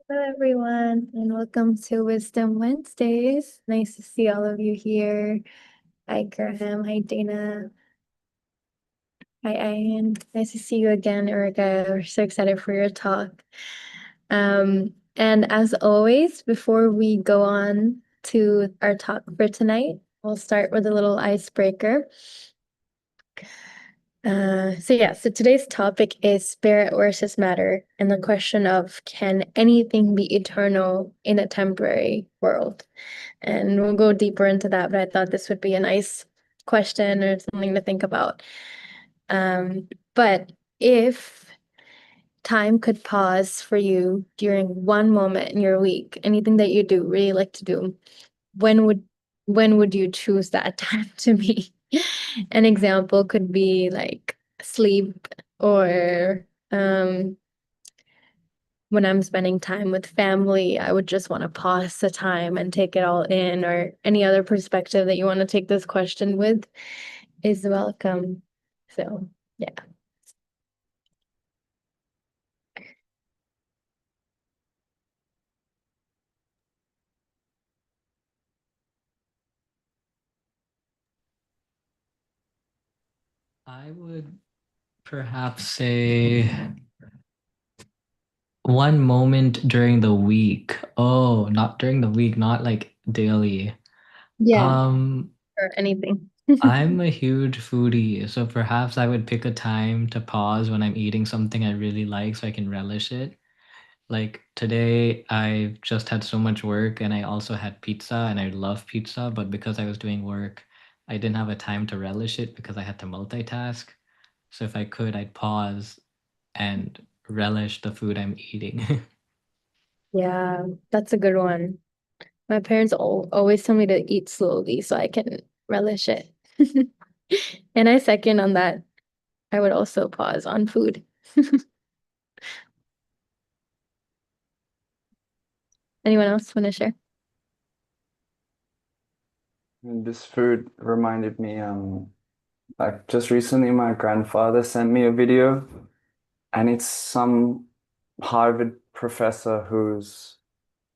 Hello, everyone, and welcome to Wisdom Wednesdays. Nice to see all of you here. Hi, Graham. Hi, Dana. Hi, Ian. Nice to see you again, Urugaya. We're so excited for your talk. And as always, before we go on to our talk for tonight, we'll start with a little icebreaker. So today's topic is spirit versus matter, and the question of can anything be eternal in a temporary world? And we'll go deeper into that, but I thought this would be a nice question or something to think about. But if time could pause for you during one moment in your week, anything that you do really like to do, when would when would you choose that time to be? An example could be like sleep or when I'm spending time with family, I would just want to pause the time and take it all in, or any other perspective that you want to take this question with is welcome. So, yeah. I would perhaps say one moment during the week. Oh, not during the week, not like daily. Yeah, Um, or anything. I'm a huge foodie, so perhaps I would pick a time to pause when I'm eating something I really like so I can relish it. Like today, I've just had so much work and I also had pizza and I love pizza, but because I was doing work, I didn't have a time to relish it because I had to multitask. So if I could, I'd pause and relish the food I'm eating. Yeah, that's a good one. My parents always tell me to eat slowly so I can relish it. And I second on that. I would also pause on food. Anyone else want to share? And this food reminded me, like just recently my grandfather sent me a video and it's some Harvard professor who's,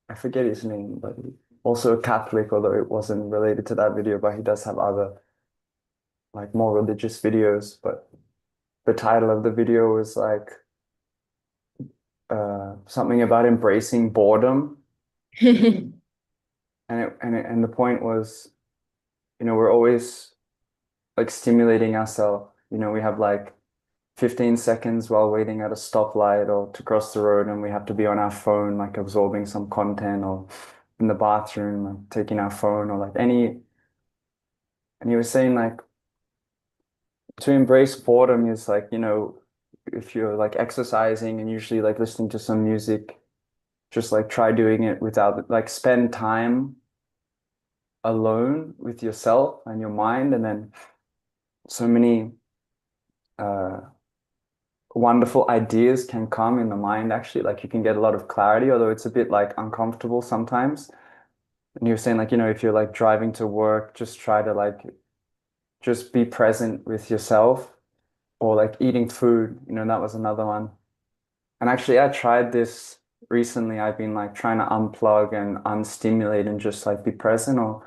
I forget his name, but also a Catholic, although it wasn't related to that video, but he does have other like more religious videos. But the title of the video was like something about embracing boredom. And the point was, we're always like stimulating ourselves. We have like 15 seconds while waiting at a stoplight or to cross the road, and we have to be on our phone, like absorbing some content, or in the bathroom, like taking our phone, or like any. And he was saying, like, to embrace boredom is like, if you're like exercising and usually like listening to some music, just like try doing it without, like, spend time alone with yourself and your mind. And then so many uh, wonderful ideas can come in the mind, actually. Like you can get a lot of clarity, although it's a bit like uncomfortable sometimes. And you're saying, like, if you're like driving to work, just try to like just be present with yourself, or like eating food, that was another one. And actually I tried this recently. I've been like trying to unplug and unstimulate and just like be present. Or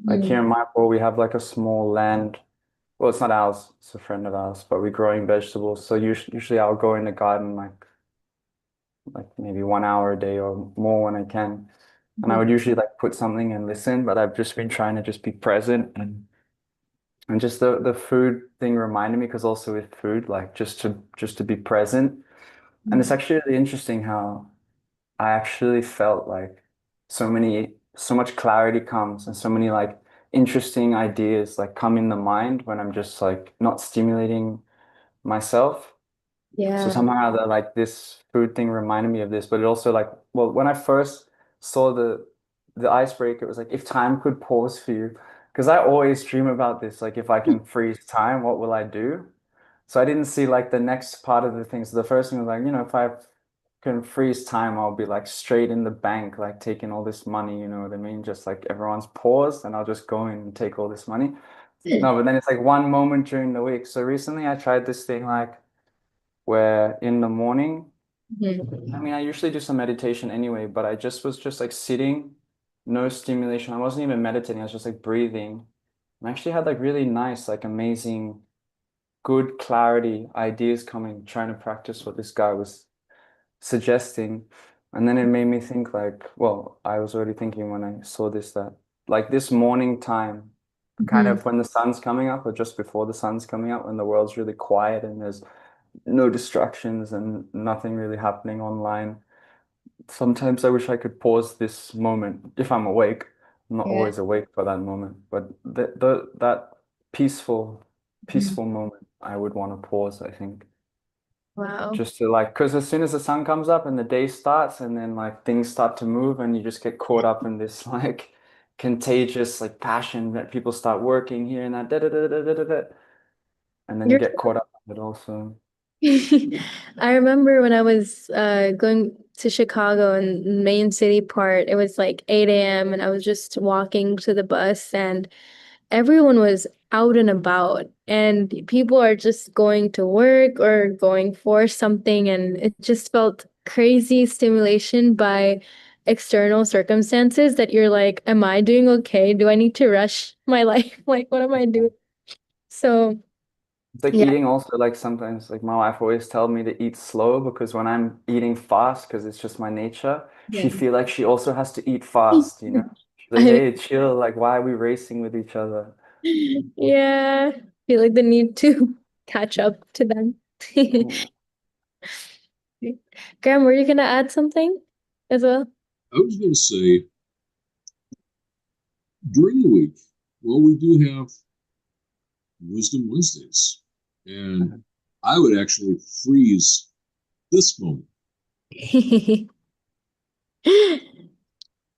like here in Mhm. my world we have like a small land. Well, it's not ours, it's a friend of ours, but we're growing vegetables. So usually I'll go in the garden like maybe 1 hour a day or more when I can. And I Mhm. would usually like put something and listen, but I've just been trying to just be present. And just the food thing reminded me, because also with food, like just to be present. And it's actually really interesting how I actually felt like so much clarity comes, and so many like interesting ideas like come in the mind when I'm just like not stimulating myself. So Yeah. somehow that like this food thing reminded me of this, but it also like, well, when I first saw the icebreaker, it was like if time could pause for you, because I always dream about this, like if I can freeze time, what will I do? So I didn't see like the next part of the thing. So the first thing was like, if I can freeze time, I'll be like straight in the bank, like taking all this money, you know what I mean? Just like everyone's paused and I'll just go in and take all this money. No, but then it's like one moment during the week. So recently I tried this thing like where in the morning, Mhm. I mean, I usually do some meditation anyway, but I just was just like sitting, no stimulation. I wasn't even meditating. I was just like breathing. And I actually had like really nice, like amazing, good clarity, ideas coming, trying to practice what this guy was suggesting. And then it made me think like, well, I was already thinking when I saw this that like this morning time, kind Mhm. of when the sun's coming up or just before the sun's coming up, when the world's really quiet and there's no distractions and nothing really happening online. Sometimes I wish I could pause this moment if I'm awake. I'm not Yeah. always awake for that moment, but that peaceful, Mhm. peaceful moment, I would want to pause, I think. Wow. Just to like, because as soon as the sun comes up and the day starts, and then like things start to move, and you just get caught up in this like contagious like passion that people start working here and that, da, da, da, da, da, da, da, and then you You're get caught up in it also. I remember when I was going to Chicago and main city part, it was like 8 a.m. and I was just walking to the bus and everyone was out and about and people are just going to work or going for something and it just felt crazy stimulation by external circumstances that you're like, am I doing okay? Do I need to rush my life? Like, what am I doing? So, It's like yeah. eating also, like sometimes like my wife always tells me to eat slow because when I'm eating fast, because it's just my nature, she Yeah. feel like she also has to eat fast, you know? She's like, I hey, chill, like why are we racing with each other? Yeah, feel like the need to catch up to them. Yeah. Graham, were you gonna add something as well? I was going to say during the week, well, we do have Wisdom Wednesdays, and I would actually freeze this moment I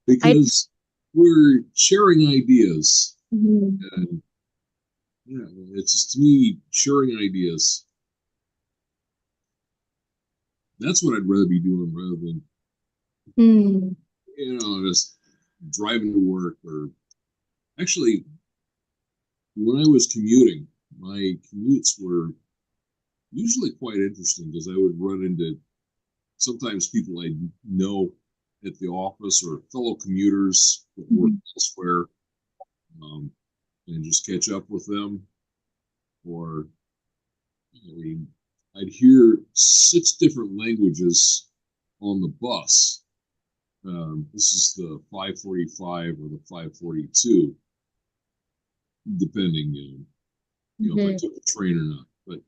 because we're sharing ideas, Mhm. and yeah, it's just to me sharing ideas. That's what I'd rather be doing rather than Hmm. just driving to work or actually when I was commuting, my commutes were usually quite interesting because I would run into sometimes people I know at the office or fellow commuters that work Mhm. elsewhere, and just catch up with them. Or, I mean, I'd hear six different languages on the bus. This is the 545 or the 542, depending, if I Mhm. took the train or not. But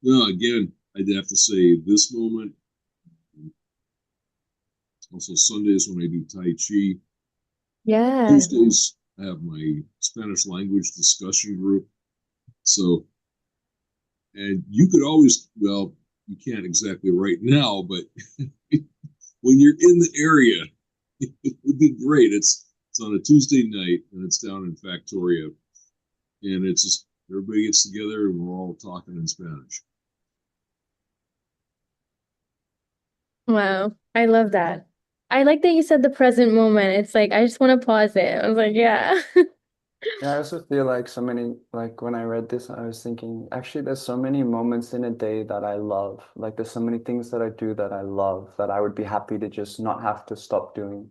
no, again, I'd have to say this moment. Also, Sundays when I do Tai Chi. Yeah. Tuesdays, I have my Spanish language discussion group. So, and you could always, well, you can't exactly right now, but when you're in the area, it would be great. It's on a Tuesday night and it's down in Factoria, and it's just everybody gets together and we're all talking in Spanish. Wow. I love that. I like that you said the present moment. It's like I just want to pause it. I was like, yeah. Yeah, I also feel like so many, like when I read this, I was thinking, actually, there's so many moments in a day that I love. Like, there's so many things that I do that I love that I would be happy to just not have to stop doing.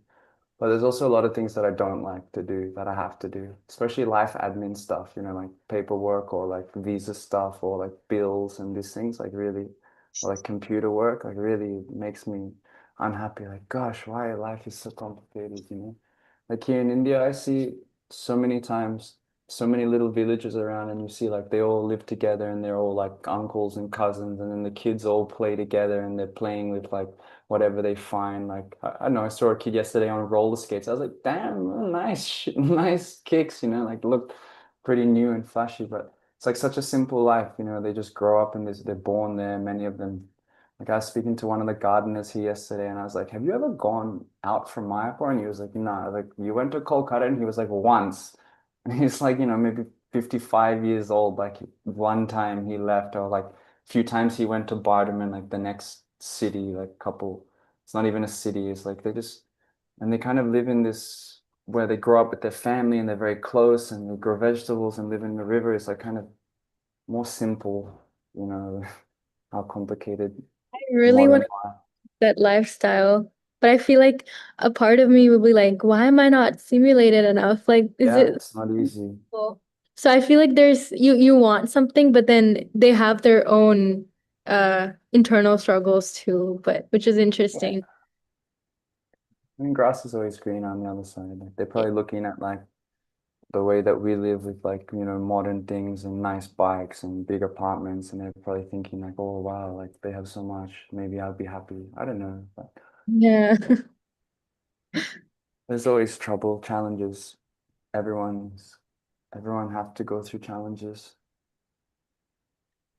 But there's also a lot of things that I don't like to do that I have to do, especially life admin stuff, like paperwork or like visa stuff or like bills and these things, like really, or like computer work, like really makes me unhappy. Like, gosh, why life is so complicated? Like here in India, I see so many times, so many little villages around, and you see like they all live together and they're all like uncles and cousins, and then the kids all play together and they're playing with like whatever they find. Like I don't know, I saw a kid yesterday on roller skates. I was like, damn, nice, nice kicks, like look pretty new and flashy. But it's like such a simple life, They just grow up and they're born there. Many of them. Like I was speaking to one of the gardeners here yesterday, and I was like, "Have you ever gone out from Mayapur?" And he was like, "No." I was like, "You went to Kolkata?" And he was like, "Once." And he's like, maybe 55 years old. Like one time he left, or like a few times he went to Bardhaman, like the next city, like couple. It's not even a city. It's like and they kind of live in this where they grow up with their family and they're very close and they grow vegetables and live in the river. It's like kind of more simple, how complicated I really want modern to life. that lifestyle. But I feel like a part of me would be like, why am I not stimulated enough? Like, is Yeah, it it's not easy. cool? So I feel like there's you want something, but then they have their own internal struggles too, but which is Yeah. interesting. I mean, grass is always green on the other side. Like, they're probably looking at like the way that we live with like, modern things and nice bikes and big apartments, and they're probably thinking like, oh wow, like they have so much, maybe I'll be happy. I don't know. But Yeah. there's always trouble, challenges. Everyone have to go through challenges.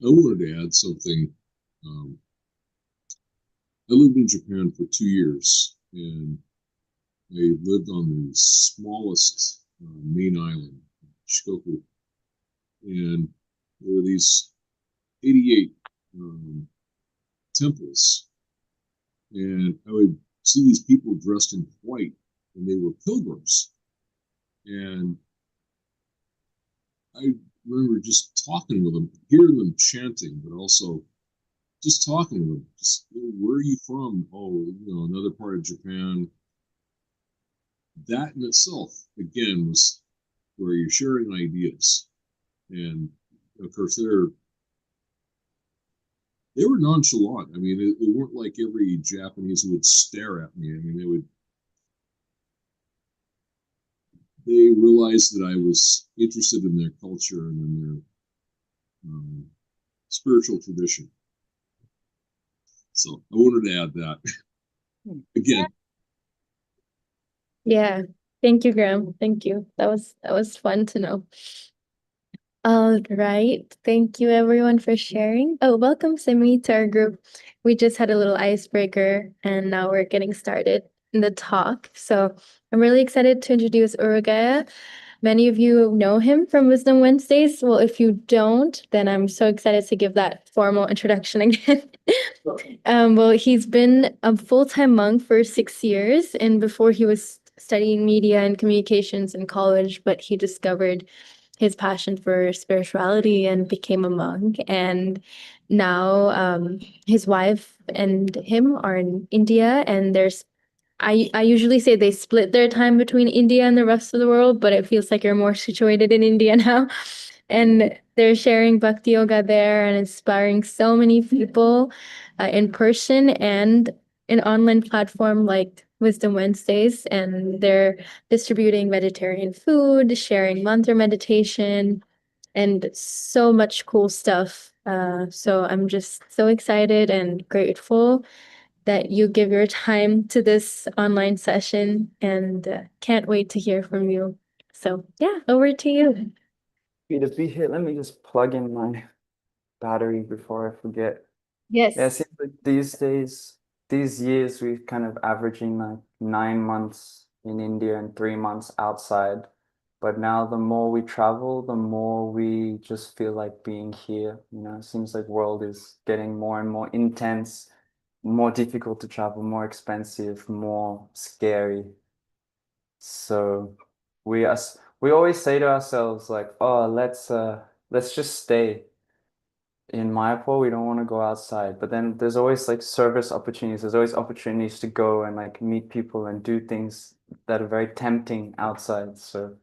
I wanted to add something. Um, I lived in Japan for 2 years, and I lived on the smallest main island, Shikoku, and there were these 88 temples, and I would see these people dressed in white, and they were pilgrims. And I remember just talking with them, hearing them chanting, but also just talking with them. Just, where are you from? Oh, another part of Japan. That in itself, again, was where you're sharing ideas. And of course, they were nonchalant. I mean, it weren't like every Japanese would stare at me. I mean, they realized that I was interested in their culture and in their spiritual tradition. So I wanted to add that again. Yeah. Thank you, Graham. Thank you. That was fun to know. All right. Thank you everyone for sharing. Oh, welcome Simi to our group. We just had a little icebreaker and now we're getting started in the talk. So I'm really excited to introduce Urugaya. Many of you know him from Wisdom Wednesdays. Well, if you don't, then I'm so excited to give that formal introduction again. Well, he's been a full-time monk for 6 years, and before he was studying media and communications in college, but he discovered his passion for spirituality and became a monk. And now his wife and him are in India, and I usually say they split their time between India and the rest of the world, but it feels like you're more situated in India now. And they're sharing bhakti yoga there and inspiring so many people in person and an online platform like Wisdom Wednesdays. And they're distributing vegetarian food, sharing mantra meditation, and so much cool stuff. So I'm just so excited and grateful that you give your time to this online session and can't wait to hear from you. So, yeah, over to you. Happy to be here. Let me just plug in my battery before I forget. Yeah, it Yes. seems like these days, these years, we're kind of averaging like 9 months in India and 3 months outside. But now the more we travel, the more we just feel like being here. It seems like world is getting more and more intense, more difficult to travel, more expensive, more scary. So we always say to ourselves like, oh, let's just stay in Mayapur. We don't want to go outside. But then there's always like service opportunities. There's always opportunities to go and like meet people and do things that are very tempting outside. So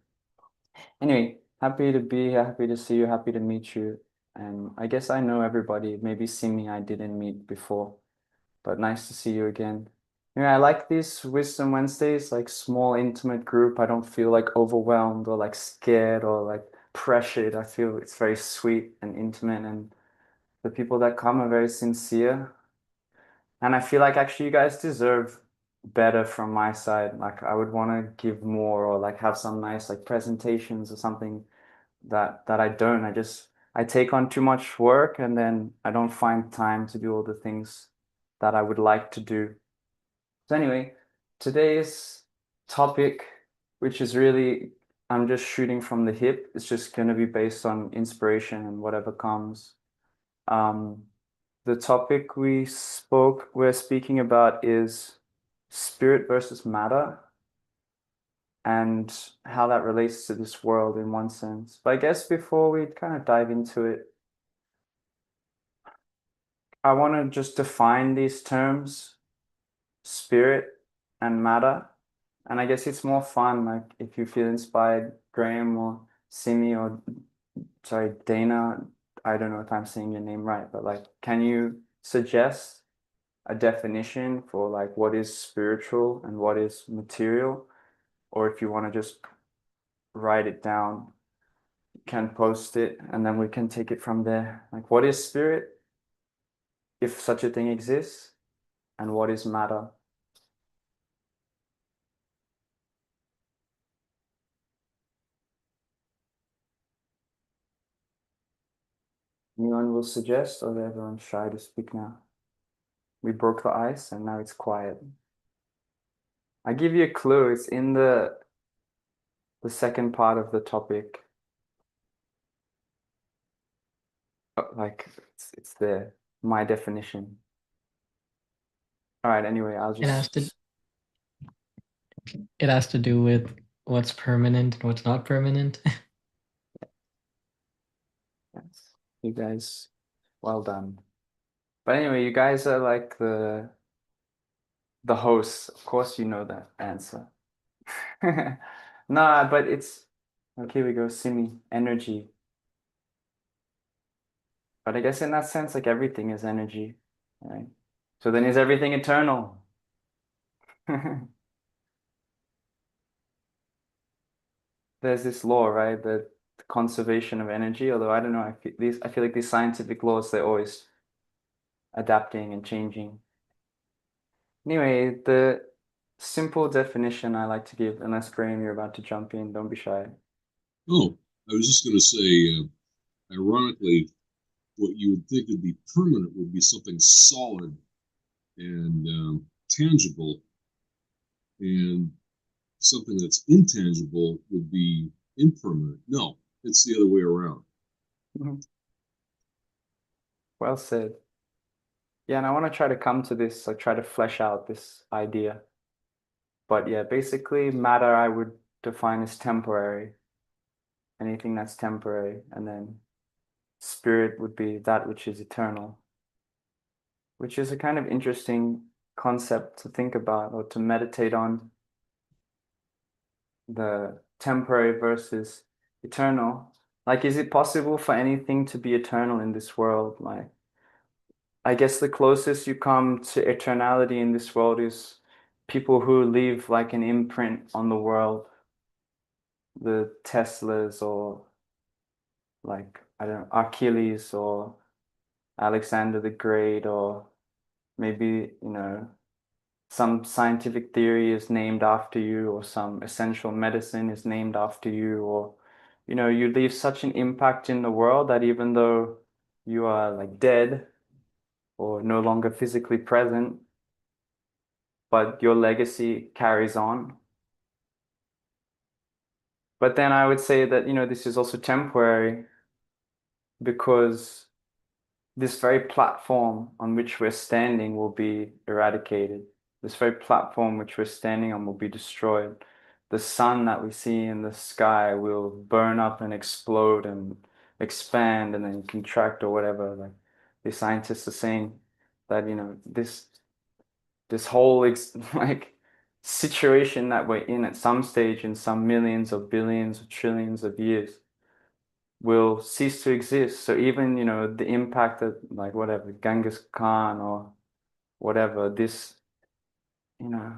anyway, happy to be here, happy to see you, happy to meet you. And I guess I know everybody. Maybe Simi I didn't meet before, but nice to see you again. Yeah, I like these Wisdom Wednesdays, like small, intimate group. I don't feel like overwhelmed or like scared or like pressured. I feel it's very sweet and intimate, and the people that come are very sincere. And I feel like actually you guys deserve better from my side. Like I would want to give more or like have some nice like presentations or something that I don't. I take on too much work and then I don't find time to do all the things that I would like to do. So anyway, today's topic, which is really, I'm just shooting from the hip. It's just going to be based on inspiration and whatever comes. Um, the topic we're speaking about is spirit versus matter and how that relates to this world in one sense. But I guess before we kind of dive into it, I want to just define these terms spirit and matter. And I guess it's more fun, like if you feel inspired, Graham or Simi or sorry, Dana, I don't know if I'm saying your name right, but like, can you suggest a definition for like what is spiritual and what is material? Or if you want to just write it down, you can post it and then we can take it from there. Like, what is spirit, if such a thing exists, and what is matter? Anyone will suggest, or is everyone shy to speak now? We broke the ice and now it's quiet. I give you a clue. It's in the second part of the topic. Like it's there. My definition. All right. Anyway, I'll It has just. to it has to do with what's permanent and what's not permanent. Yes. You guys, well done. But anyway, you guys are like the hosts. Of course, you know that answer. Nah, but it's okay. We go. Simi, energy. But I guess in that sense, like everything is energy, right? So then is everything eternal? There's this law, right? The conservation of energy. Although I don't know, I feel like these scientific laws, they're always adapting and changing. Anyway, the simple definition I like to give, unless Graham, you're about to jump in, don't be shy. Oh, I was just going to say, ironically, what you would think would be permanent would be something solid and tangible, and something that's intangible would be impermanent. No, it's the other way around. Mhm. Well said. Yeah, and I want to try to come to this, like try to flesh out this idea. But yeah, basically matter I would define as temporary, anything that's temporary, and then spirit would be that which is eternal, which is a kind of interesting concept to think about or to meditate on, the temporary versus eternal. Like, is it possible for anything to be eternal in this world? Like, I guess the closest you come to eternality in this world is people who leave like an imprint on the world, the Teslas or like, I don't know, Achilles or Alexander the Great, or maybe, some scientific theory is named after you, or some essential medicine is named after you, or, you leave such an impact in the world that even though you are like dead or no longer physically present, but your legacy carries on. But then I would say that, this is also temporary because this very platform on which we're standing will be eradicated. This very platform which we're standing on will be destroyed. The sun that we see in the sky will burn up and explode and expand and then contract or whatever. Like the scientists are saying that, this whole like situation that we're in at some stage in some millions or billions or trillions of years will cease to exist. So even, the impact that like whatever, Genghis Khan or whatever, this, you know,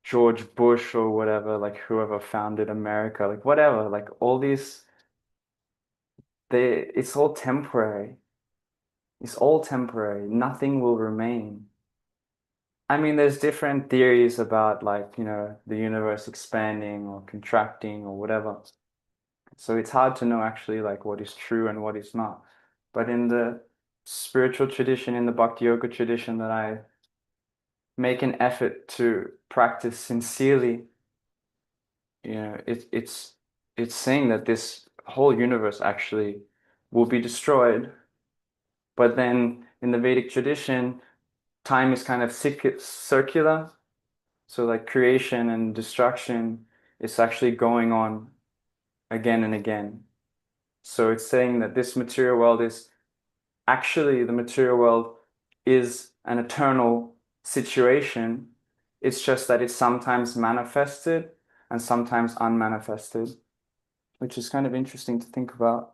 George Bush or whatever, like whoever founded America, like whatever, like all these, it's all temporary. It's all temporary. Nothing will remain. I mean, there's different theories about like, the universe expanding or contracting or whatever. So it's hard to know actually like what is true and what is not. But in the spiritual tradition, in the Bhakti Yoga tradition that I make an effort to practice sincerely, it's saying that this whole universe actually will be destroyed. But then in the Vedic tradition, time is kind of circular. So like creation and destruction is actually going on again and again. So it's saying that this material world is actually, the material world is an eternal situation. It's just that it's sometimes manifested and sometimes unmanifested, which is kind of interesting to think about.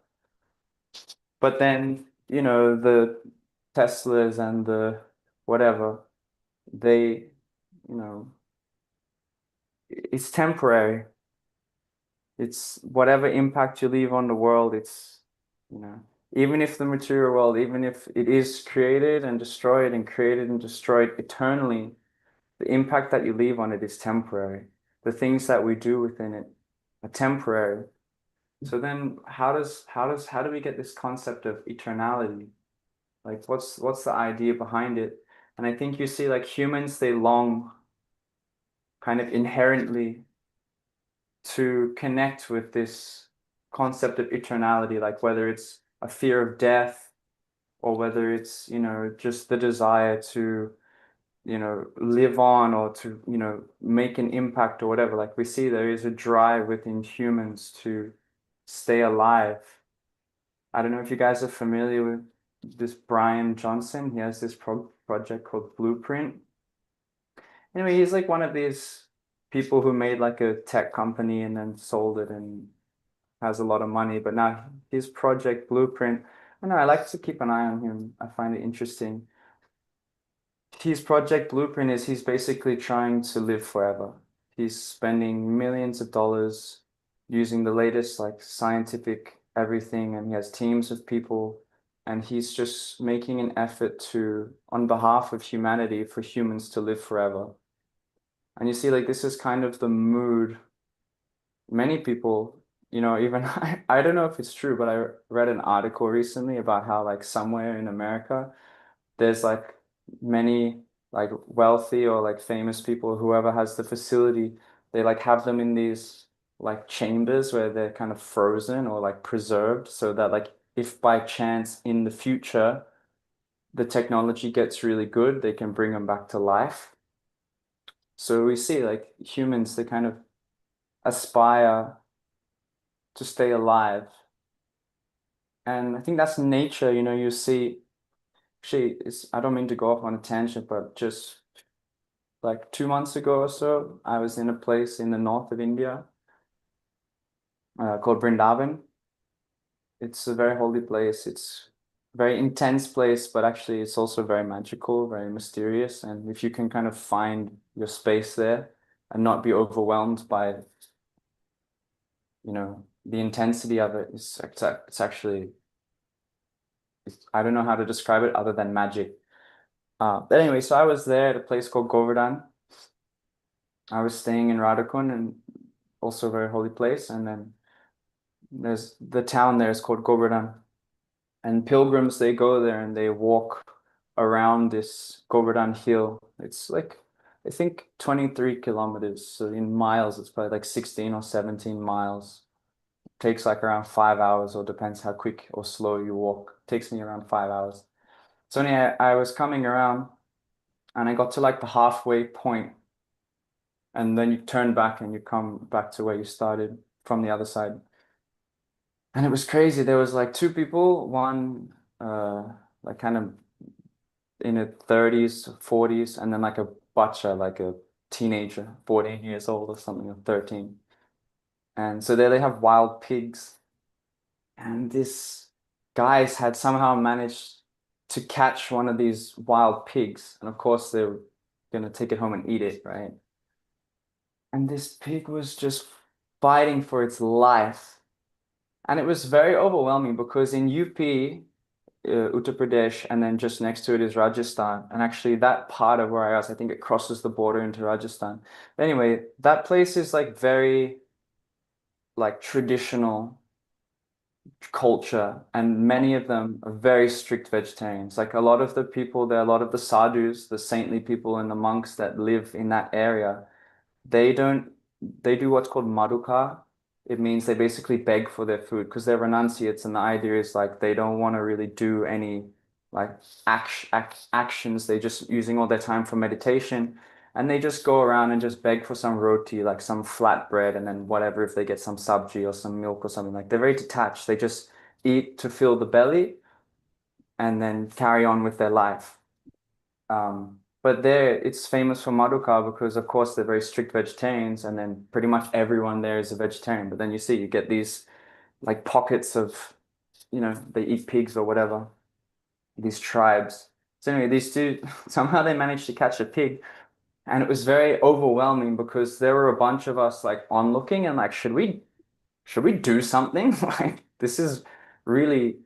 But then, the Teslas and the whatever, they, you know, it's temporary. It's whatever impact you leave on the world, you know, even if the material world, even if it is created and destroyed eternally, the impact that you leave on it is temporary. The things that we do within it are temporary. So then how do we get this concept of eternality? Like what's the idea behind it? And I think you see like humans, they long kind of inherently to connect with this concept of eternality, like whether it's a fear of death or whether it's, just the desire to, live on or to, make an impact or whatever. Like we see there is a drive within humans to stay alive. I don't know if you guys are familiar with this Brian Johnson. He has this project called Blueprint. Anyway, he's like one of these people who made like a tech company and then sold it and has a lot of money. But now his project Blueprint, I know I like to keep an eye on him. I find it interesting. His project Blueprint is he's basically trying to live forever. He's spending millions of dollars using the latest like scientific everything, and he has teams of people, and he's just making an effort to, on behalf of humanity, for humans to live forever. And you see, like this is kind of the mood. Many people, even I don't know if it's true, but I read an article recently about how like somewhere in America, there's like many like wealthy or like famous people, whoever has the facility, they like have them in these like chambers where they're kind of frozen or like preserved so that like if by chance in the future the technology gets really good, they can bring them back to life. So we see like humans, they kind of aspire to stay alive. And I think that's nature, you see, actually, I don't mean to go off on a tangent, but just like 2 months ago or so, I was in a place in the north of India called Brindavan. It's a very holy place. It's a very intense place, but actually it's also very magical, very mysterious. And if you can kind of find your space there and not be overwhelmed by, the intensity of it, it's actually, I don't know how to describe it other than magic. But anyway, so I was there at a place called Govardhan. I was staying in Radhakund, and also a very holy place. And then there's the town there is called Govardhan. And pilgrims, they go there and they walk around this Govardhan hill. It's like, I think 23 kilometers. So in miles, it's probably like 16 or 17 miles. It takes like around 5 hours, or depends how quick or slow you walk. It takes me around 5 hours. So anyway, I was coming around and I got to like the halfway point, and then you turn back and you come back to where you started from the other side. And it was crazy. There was like two people, one like kind of in her 30s, 40s, and then like a bacha, like a teenager, 14 years old or something, or 13. And so there they have wild pigs. And this guys had somehow managed to catch one of these wild pigs. And of course, they were going to take it home and eat it, right? And this pig was just fighting for its life. And it was very overwhelming because in UP, Uttar Pradesh, and then just next to it is Rajasthan. And actually, that part of where I was, I think it crosses the border into Rajasthan. But anyway, that place is like very like traditional culture, and many of them are very strict vegetarians. Like a lot of the people there, a lot of the sadhus, the saintly people and the monks that live in that area, they don't, they do what's called maduka. It means they basically beg for their food because they're renunciates, and the idea is like they don't want to really do any like actions. They're just using all their time for meditation, and they just go around and just beg for some roti, like some flat bread, and then whatever if they get some sabji or some milk or something. Like they're very detached. They just eat to fill the belly and then carry on with their life. Um, But there, it's famous for Maduka because, of course, they're very strict vegetarians, and then pretty much everyone there is a vegetarian. But then you get these like pockets of, they eat pigs or whatever, these tribes. So anyway, these two, somehow they managed to catch a pig, and it was very overwhelming because there were a bunch of us like onlooking and like, should we do something? Like, this is really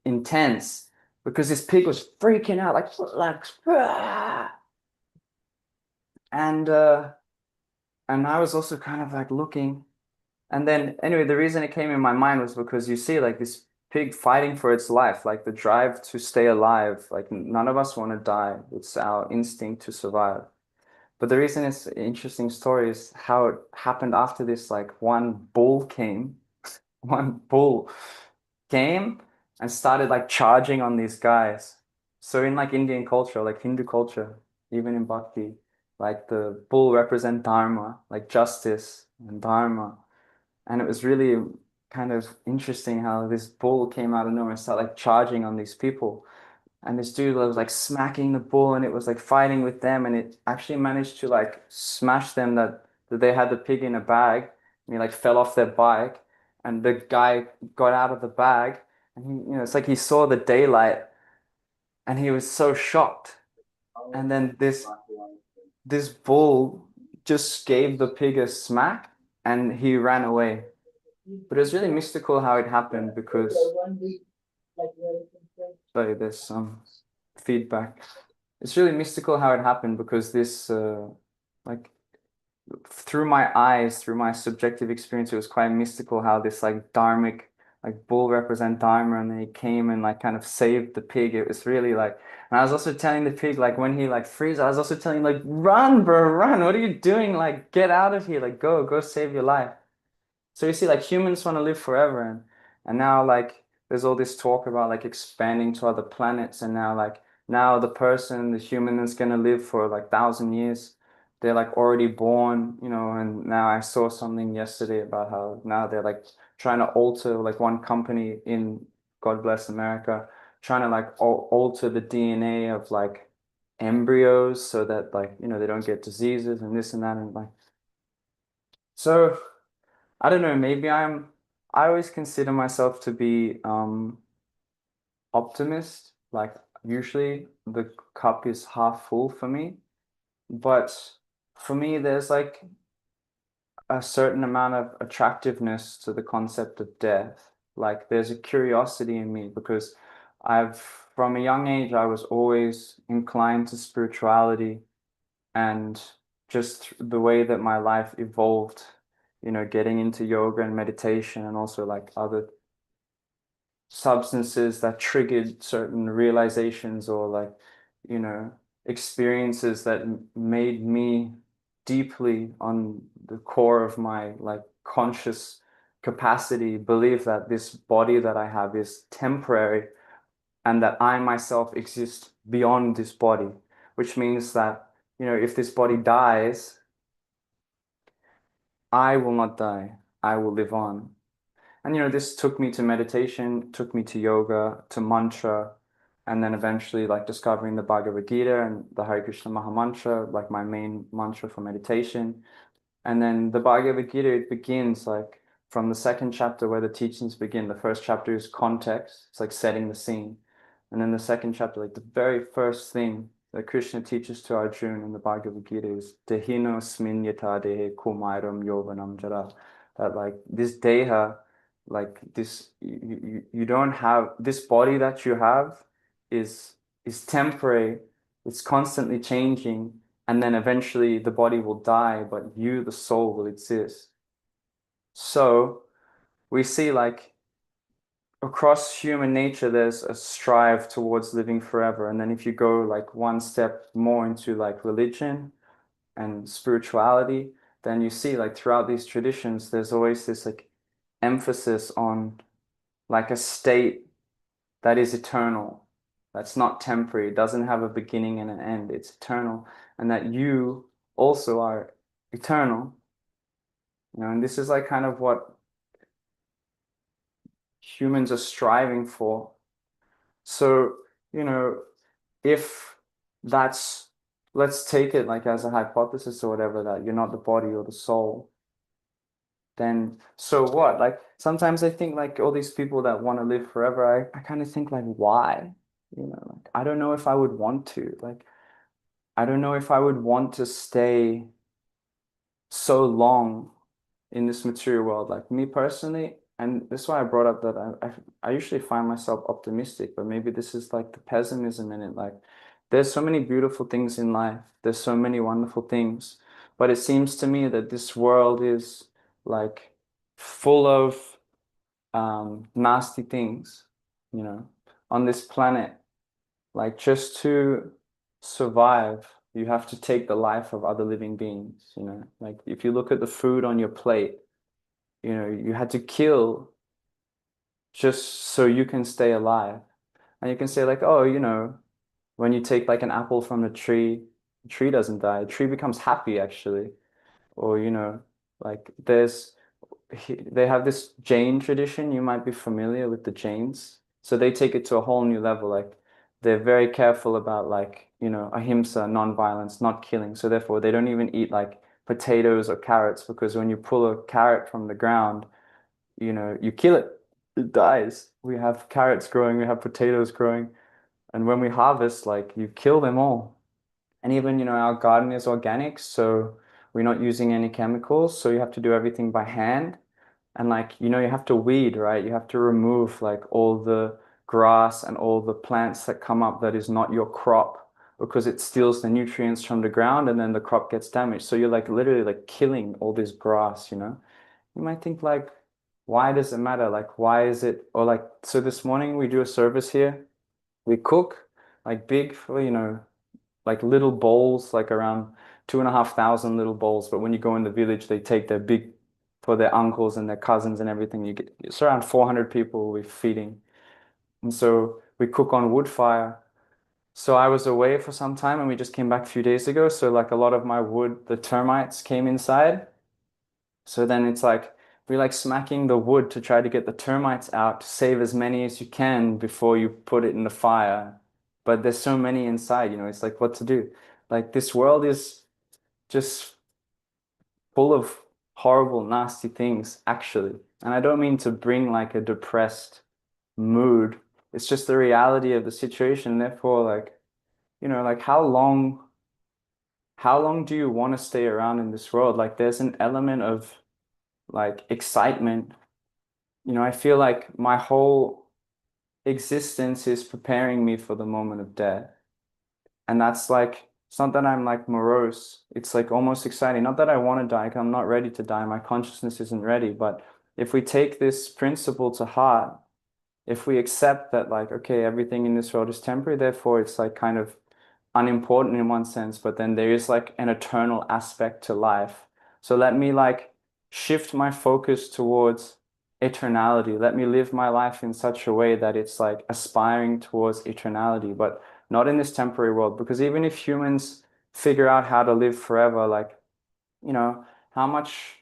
intense because this pig was freaking out, like, "Ah!" and I was also kind of like looking. And then anyway, the reason it came in my mind was because you see like this pig fighting for its life, like the drive to stay alive. Like none of us want to die. It's our instinct to survive. But the reason it's an interesting story is how it happened after this. Like one bull came and started like charging on these guys. So in like Indian culture, like Hindu culture, even in Bhakti, like the bull represent dharma, like justice and dharma. And it was really kind of interesting how this bull came out of nowhere and started like charging on these people. And this dude was like smacking the bull and it was like fighting with them and it actually managed to like smash them that they had the pig in a bag and he like fell off their bike and the guy got out of the bag and it's like he saw the daylight and he was so shocked. And then this bull just gave the pig a smack and he ran away. But it was really mystical how it happened because, sorry, there's some feedback. It's really mystical how it happened because this, like, through my eyes, through my subjective experience, it was quite mystical how this, like, dharmic, like, bull represent dharma, and then he came and, like, kind of saved the pig. It was really like, and I was also telling the pig, like, when he, like, frees, I was also telling him, like, run, bro, run. What are you doing? Like, get out of here. Like, go save your life. So you see, like humans want to live forever, and now like there's all this talk about like expanding to other planets, and now the human is gonna live for like 1,000 years. They're like already born, and now I saw something yesterday about how now they're like trying to alter like one company in God bless America, trying to like alter the DNA of like embryos so that like they don't get diseases and this and that and like so. I don't know, I always consider myself to be optimist. Like usually the cup is half full for me, but for me there's like a certain amount of attractiveness to the concept of death. Like there's a curiosity in me because I've from a young age I was always inclined to spirituality and just the way that my life evolved, getting into yoga and meditation and also like other substances that triggered certain realizations or like, experiences that made me deeply on the core of my like conscious capacity believe that this body that I have is temporary and that I myself exist beyond this body, which means that, if this body dies, I will not die. I will live on. And this took me to meditation, took me to yoga, to mantra, and then eventually like discovering the Bhagavad Gita and the Hare Krishna Maha Mantra, like my main mantra for meditation. And then the Bhagavad Gita, it begins like from the second chapter where the teachings begin. The first chapter is context, it's like setting the scene. And then the second chapter, like the very first thing that Krishna teaches to Arjuna in the Bhagavad Gita is Dehino sminyata dehe kumairam yovanam jara. That like this deha, like this, you don't have this body that you have is temporary, it's constantly changing and then eventually the body will die, but you, the soul, will exist. So we see like across human nature, there's a strive towards living forever. And then if you go like one step more into like religion and spirituality, then you see like throughout these traditions, there's always this like emphasis on like a state that is eternal, that's not temporary, it doesn't have a beginning and an end, it's eternal, and that you also are eternal. And this is like kind of what humans are striving for. So, if that's let's take it like as a hypothesis or whatever, that you're not the body or the soul, then so what? Like sometimes I think like all these people that want to live forever, I kind of think like why? Like I don't know if I would want to. Like I don't know if I would want to stay so long in this material world. Like me personally, and this is why I brought up that I usually find myself optimistic, but maybe this is like the pessimism in it. Like there's so many beautiful things in life. There's so many wonderful things, but it seems to me that this world is like full of nasty things, on this planet. Like just to survive, you have to take the life of other living beings. Like if you look at the food on your plate, you had to kill just so you can stay alive. And you can say like, oh, when you take like an apple from a tree, the tree doesn't die. The tree becomes happy actually. Or, like they have this Jain tradition. You might be familiar with the Jains. So they take it to a whole new level. Like they're very careful about like, ahimsa, non-violence, not killing. So therefore they don't even eat like potatoes or carrots, because when you pull a carrot from the ground, you kill it. It dies. We have carrots growing, we have potatoes growing. And when we harvest, like you kill them all. And even, our garden is organic, so we're not using any chemicals. So you have to do everything by hand. And like, you have to weed, right? You have to remove like all the grass and all the plants that come up that is not your crop, because it steals the nutrients from the ground and then the crop gets damaged. So you're like literally like killing all this grass. You might think like, why does it matter? Like, why is it? Or like, so this morning we do a service here. We cook like big, like little bowls, like around 2,500 little bowls. But when you go in the village, they take their big for their uncles and their cousins and everything. It's around 400 people we're feeding. And so we cook on wood fire. So I was away for some time and we just came back a few days ago. So like a lot of my wood, the termites came inside. So then it's like we like smacking the wood to try to get the termites out, to save as many as you can before you put it in the fire. But there's so many inside, it's like what to do. Like this world is just full of horrible, nasty things, actually. And I don't mean to bring like a depressed mood. It's just the reality of the situation. Therefore, like, like how long do you want to stay around in this world? Like there's an element of like excitement. I feel like my whole existence is preparing me for the moment of death. And that's like, it's not that I'm like morose. It's like almost exciting. Not that I want to die, 'cause I'm not ready to die. My consciousness isn't ready. But if we take this principle to heart, if we accept that like, okay, everything in this world is temporary, therefore it's like kind of unimportant in one sense, but then there is like an eternal aspect to life. So let me like shift my focus towards eternality. Let me live my life in such a way that it's like aspiring towards eternality, but not in this temporary world. Because even if humans figure out how to live forever, like, how much,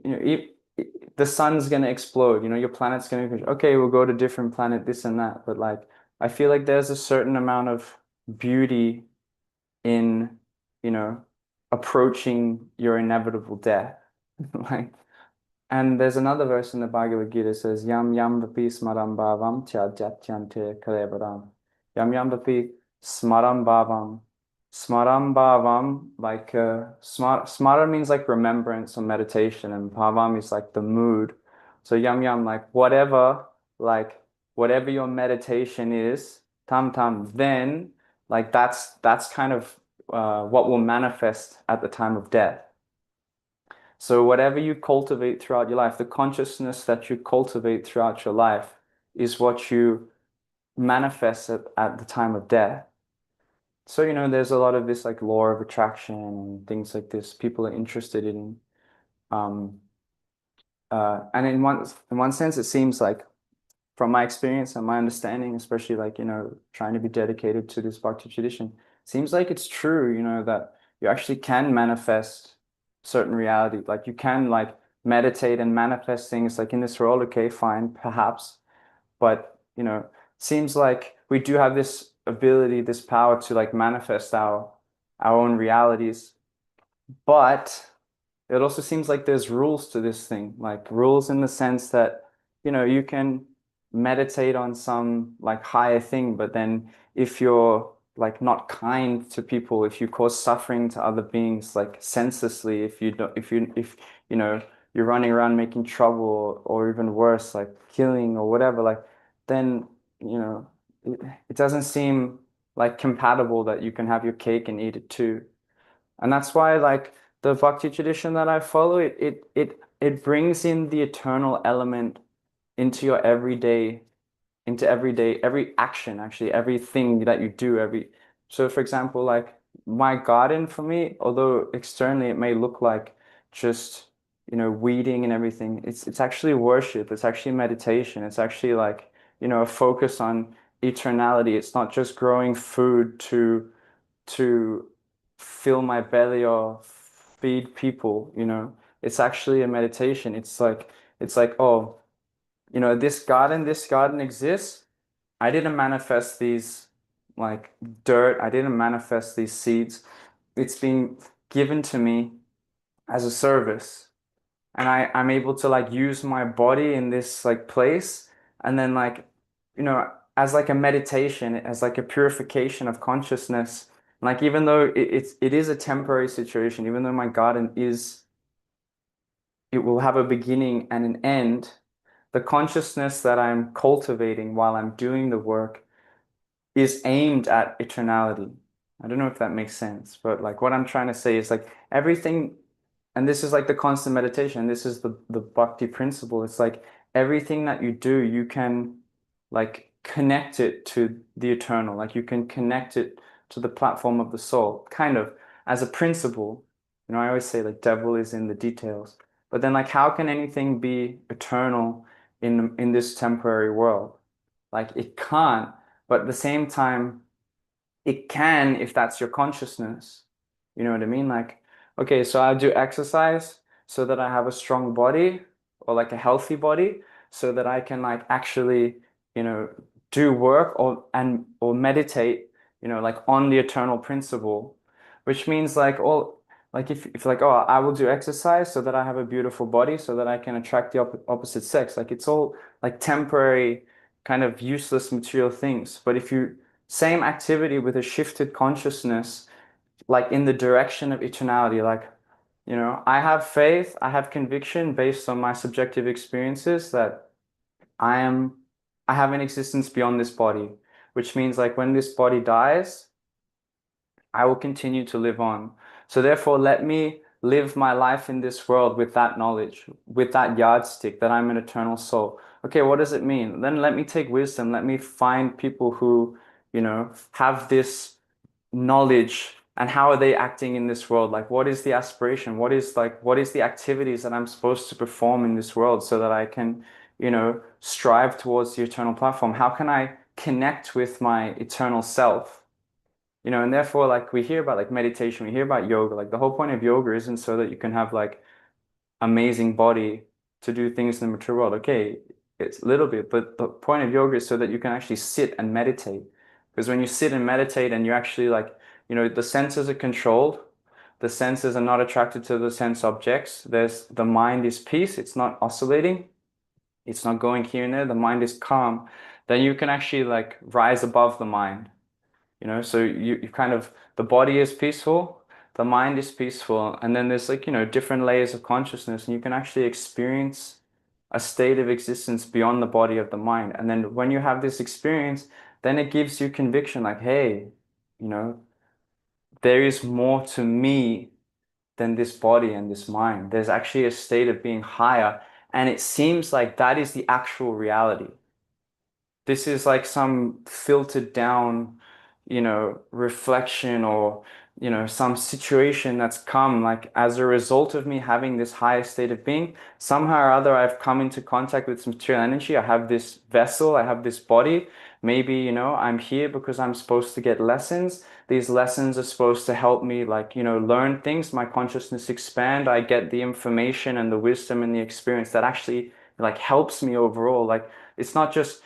the sun's going to explode, your planet's going to, okay, we'll go to different planet, this and that. But like, I feel like there's a certain amount of beauty in, you know, approaching your inevitable death. Like, and there's another verse in the Bhagavad Gita that says, Yam yam vapi smaram bhavam tya jatyante kalevaram. Yam yam vapi smaram bhavam. Smaram bhavam, like smara means like remembrance or meditation, and bhavam is like the mood. So yam yam, like whatever your meditation is, tam tam, then like that's kind of what will manifest at the time of death. So whatever you cultivate throughout your life, the consciousness that you cultivate throughout your life is what you manifest at the time of death. So, there's a lot of this like law of attraction and things like this people are interested in. Um, and in one sense, it seems like from my experience and my understanding, especially like, trying to be dedicated to this Bhakti tradition, seems like it's true, that you actually can manifest certain reality. Like you can like meditate and manifest things like in this world, okay, fine, perhaps. But, seems like we do have this ability, this power to like manifest our our own realities. But it also seems like there's rules to this thing, like rules in the sense that, you can meditate on some like higher thing, but then if you're like not kind to people, if you cause suffering to other beings like senselessly, if you don't, if you know you're running around making trouble, or even worse, like killing or whatever, like then it doesn't seem like compatible that you can have your cake and eat it too. And that's why like the bhakti tradition that I follow, it brings in the eternal element into your everyday, every action, actually, everything that you do, so for example, like my garden for me, although externally it may look like just, weeding and everything, it's actually worship, it's actually meditation, it's actually like, a focus on eternality. It's not just growing food to fill my belly or feed people. It's actually a meditation. It's like, oh, this garden exists. I didn't manifest these like dirt. I didn't manifest these seeds. It's been given to me as a service, and I'm able to like use my body in this like place, and then like as like a meditation, as like a purification of consciousness. Like even though it is a temporary situation, even though my garden is it will have a beginning and an end, the consciousness that I'm cultivating while I'm doing the work is aimed at eternality. I don't know if that makes sense, but like what I'm trying to say is like everything, and this is like the constant meditation. This is the bhakti principle. It's like everything that you do, you can like connect it to the eternal. Like you can connect it to the platform of the soul, kind of as a principle. I always say like devil is in the details. But then like how can anything be eternal in this temporary world? Like it can't, but at the same time, it can if that's your consciousness. You know what I mean? Like, okay, so I do exercise so that I have a strong body or like a healthy body so that I can like actually, you know, do work or meditate, like on the eternal principle, which means like all like if like, oh, I will do exercise so that I have a beautiful body so that I can attract the opposite sex. Like it's all like temporary kind of useless material things. But if you same activity with a shifted consciousness, like in the direction of eternality. Like, I have faith, I have conviction based on my subjective experiences that I am, I have an existence beyond this body, which means like when this body dies, I will continue to live on. So therefore, let me live my life in this world with that knowledge, with that yardstick that I'm an eternal soul. Okay, what does it mean? Then let me take wisdom. Let me find people who, have this knowledge, and how are they acting in this world? Like, what is the aspiration? What is the activities that I'm supposed to perform in this world so that I can, strive towards the eternal platform? How can I connect with my eternal self? And therefore, like we hear about like meditation, we hear about yoga. Like the whole point of yoga isn't so that you can have like amazing body to do things in the material world. Okay, it's a little bit, but the point of yoga is so that you can actually sit and meditate. Because when you sit and meditate and you actually like, the senses are controlled, the senses are not attracted to the sense objects. The mind is peace, it's not oscillating, it's not going here and there, the mind is calm. Then you can actually like rise above the mind. So you kind of, the body is peaceful, the mind is peaceful, and then there's like, different layers of consciousness, and you can actually experience a state of existence beyond the body of the mind. And then when you have this experience, then it gives you conviction like, hey, you know, there is more to me than this body and this mind. There's actually a state of being higher, and it seems like that is the actual reality. This is like some filtered down, reflection, or, some situation that's come like as a result of me having this higher state of being. Somehow or other, I've come into contact with some material energy. I have this vessel, I have this body. Maybe, I'm here because I'm supposed to get lessons. These lessons are supposed to help me like, learn things, my consciousness expand. I get the information and the wisdom and the experience that actually like helps me overall. Like it's not just,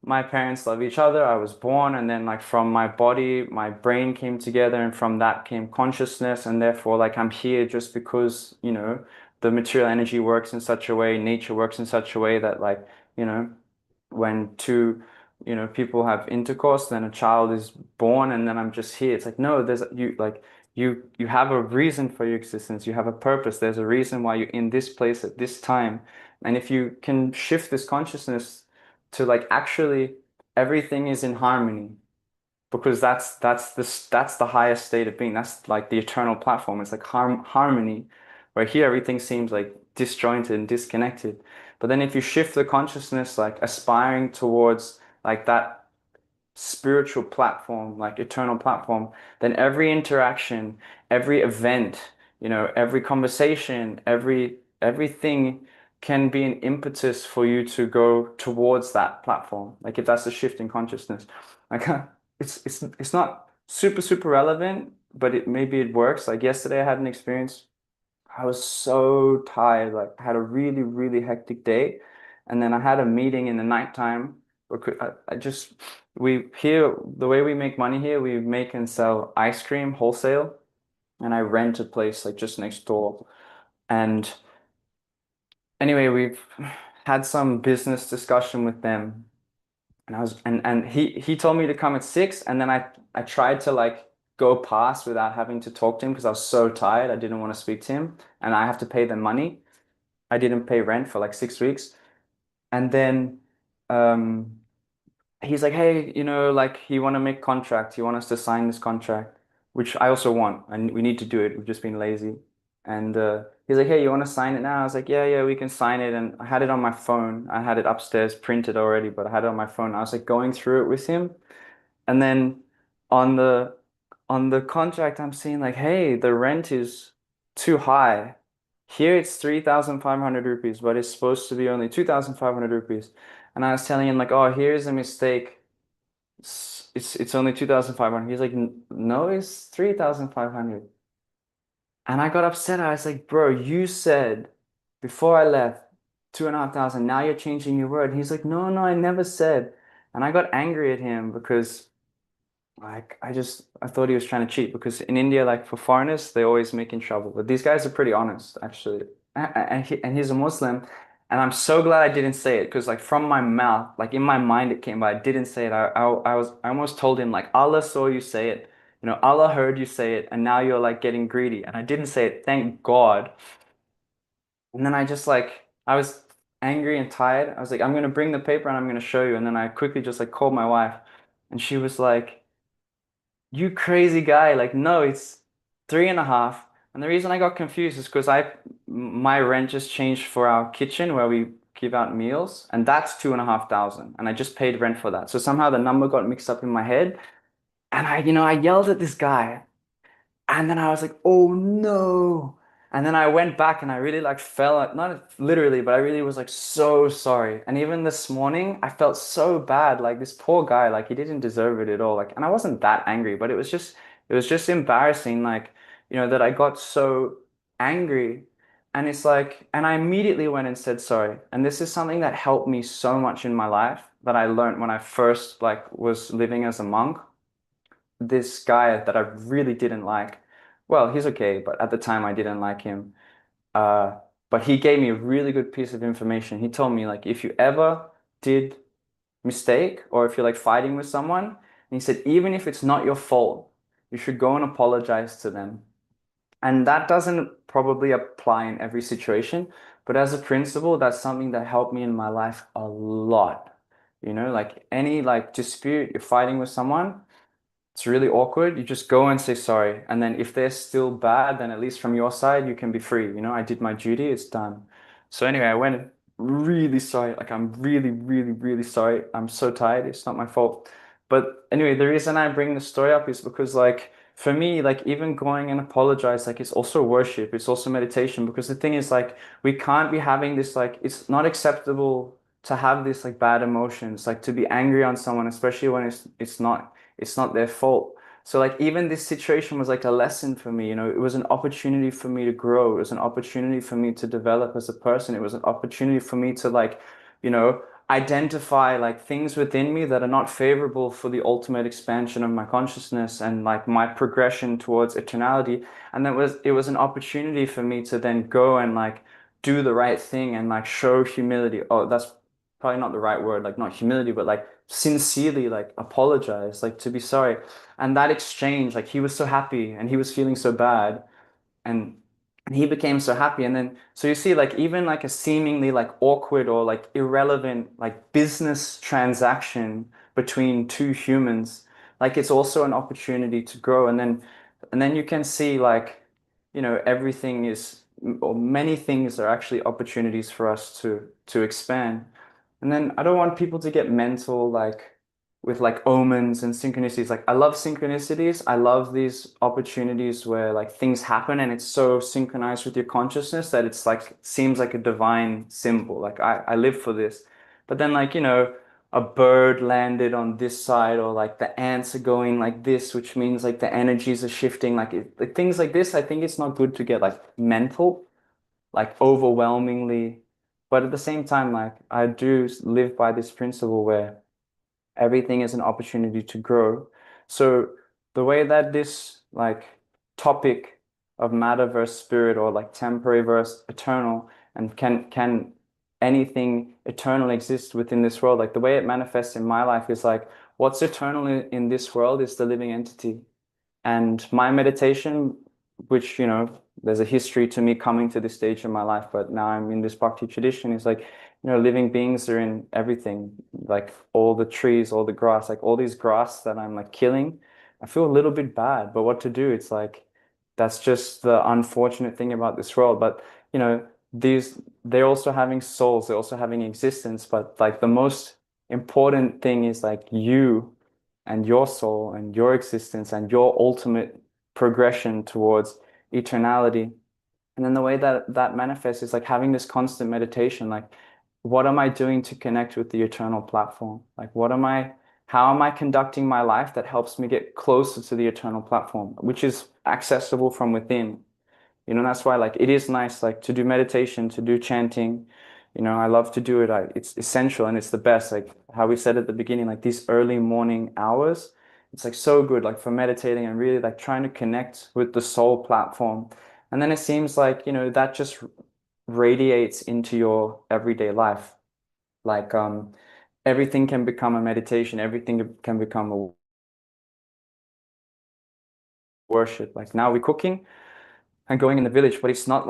my parents love each other. I was born, and then like from my body, my brain came together, and from that came consciousness, and therefore like I'm here just because, the material energy works in such a way, nature works in such a way that like, you know, when two, people have intercourse, then a child is born, and then I'm just here. It's like, no, there's you like you have a reason for your existence. You have a purpose. There's a reason why you're in this place at this time. And if you can shift this consciousness to like actually everything is in harmony, because that's the highest state of being. That's like the eternal platform. It's like harmony, where here everything seems like disjointed and disconnected. But then if you shift the consciousness, like aspiring towards like that spiritual platform, like eternal platform, then every interaction, every event, every conversation, everything can be an impetus for you to go towards that platform. Like if that's a shift in consciousness, like it's not super super relevant, but maybe it works. Like yesterday, I had an experience. I was so tired. Like I had a really really hectic day, and then I had a meeting in the nighttime. Because I just we here the way we make money here, we make and sell ice cream wholesale, and I rent a place like just next door. And anyway, we've had some business discussion with them, and he told me to come at 6, and then I tried to like go past without having to talk to him because I was so tired. I didn't want to speak to him, and I have to pay them money. I didn't pay rent for like 6 weeks, and then um he's like, hey, like he want to make contract. He want us to sign this contract, which I also want, and we need to do it. We've just been lazy. And he's like, hey, you want to sign it now? I was like, yeah, yeah, we can sign it. And I had it on my phone. I had it upstairs printed already, but I had it on my phone. I was like going through it with him. And then on the contract, I'm seeing like, hey, the rent is too high. Here it's 3,500 rupees, but it's supposed to be only 2,500 rupees. And I was telling him like, oh, here's a mistake. It's only 2,500. He's like, no, it's 3,500. And I got upset. I was like, bro, you said before I left 2,500. Now you're changing your word. He's like, no, no, I never said. And I got angry at him because like I thought he was trying to cheat, because in India, like for foreigners, they always making trouble. But these guys are pretty honest, actually. And he's a Muslim, and I'm so glad I didn't say it, because like from my mouth, like in my mind it came, but I didn't say it. I almost told him like Allah saw you say it, Allah heard you say it, and now you're like getting greedy. And I didn't say it, thank God. And then I was angry and tired. I was like, I'm gonna bring the paper and I'm gonna show you. And then I quickly just like called my wife, and she was like, you crazy guy. Like, no, it's 3.5. And the reason I got confused is because my rent just changed for our kitchen where we give out meals, and that's 2,500. And I just paid rent for that. So somehow the number got mixed up in my head. And I yelled at this guy. And then I was like, oh no. And then I went back and I really like fell, not literally, but I really was like so sorry. And even this morning, I felt so bad. Like this poor guy, like he didn't deserve it at all. Like, and I wasn't that angry, but it was just embarrassing, like, that I got so angry. And it's like, and I immediately went and said sorry. And this is something that helped me so much in my life that I learned when I first like was living as a monk. This guy that I really didn't like. Well, he's okay, but at the time I didn't like him. Uh, but he gave me a really good piece of information. He told me like if you ever did mistake, or if you're like fighting with someone, and he said even if it's not your fault, you should go and apologize to them. And that doesn't probably apply in every situation, but as a principle, that's something that helped me in my life a lot. Like any like dispute, you're fighting with someone, it's really awkward. You just go and say sorry. And then if they're still bad, then at least from your side, you can be free. I did my duty, it's done. So anyway, I went really sorry. Like I'm really, really, really sorry. I'm so tired. It's not my fault. But anyway, the reason I bring the story up is because like for me, like even going and apologize, like it's also worship, it's also meditation. Because the thing is like we can't be having this like it's not acceptable to have this like bad emotions, like to be angry on someone, especially when it's not their fault. So like even this situation was like a lesson for me, it was an opportunity for me to grow. It was an opportunity for me to develop as a person. It was an opportunity for me to like, you know, identify like things within me that are not favorable for the ultimate expansion of my consciousness and like my progression towards eternality. And it was an opportunity for me to then go and like do the right thing and like show humility. Oh, that's probably not the right word, like not humility, but like sincerely like apologize, like to be sorry. And that exchange, like he was so happy and he was feeling so bad, and he became so happy. And then so you see like even like a seemingly like awkward or like irrelevant like business transaction between two humans, like it's also an opportunity to grow. And then you can see like, you know, everything is, or many things are actually opportunities for us to expand. And then I don't want people to get mental like with like omens and synchronicities. Like I love synchronicities. I love these opportunities where like things happen and it's so synchronized with your consciousness that it's like seems like a divine symbol. Like I live for this. But then like, you know, a bird landed on this side, or like the ants are going like this, which means like the energies are shifting. Like things like this, I think it's not good to get like mental, like overwhelmingly. But at the same time, like I do live by this principle where everything is an opportunity to grow. So the way that this like topic of matter versus spirit, or like temporary versus eternal, and can anything eternal exist within this world, like the way it manifests in my life is like what's eternal in this world is the living entity. And my meditation, which, you know, there's a history to me coming to this stage in my life, but now I'm in this bhakti tradition, is like, you know, living beings are in everything, like all the trees, all the grass, like all these grass that I'm like killing. I feel a little bit bad, but what to do? It's like, that's just the unfortunate thing about this world. But, you know, they're also having souls, they're also having existence, but like the most important thing is like you and your soul and your existence and your ultimate progression towards eternality. And then the way that that manifests is like having this constant meditation, like what am I doing to connect with the eternal platform? Like how am I conducting my life that helps me get closer to the eternal platform, which is accessible from within? You know, that's why like it is nice like to do meditation, to do chanting. You know, I love to do it. It's essential and it's the best. Like how we said at the beginning, like these early morning hours, it's like so good, like for meditating and really like trying to connect with the soul platform. And then it seems like, you know, that just radiates into your everyday life. Like everything can become a meditation, everything can become a worship. Like now we're cooking and going in the village, but it's not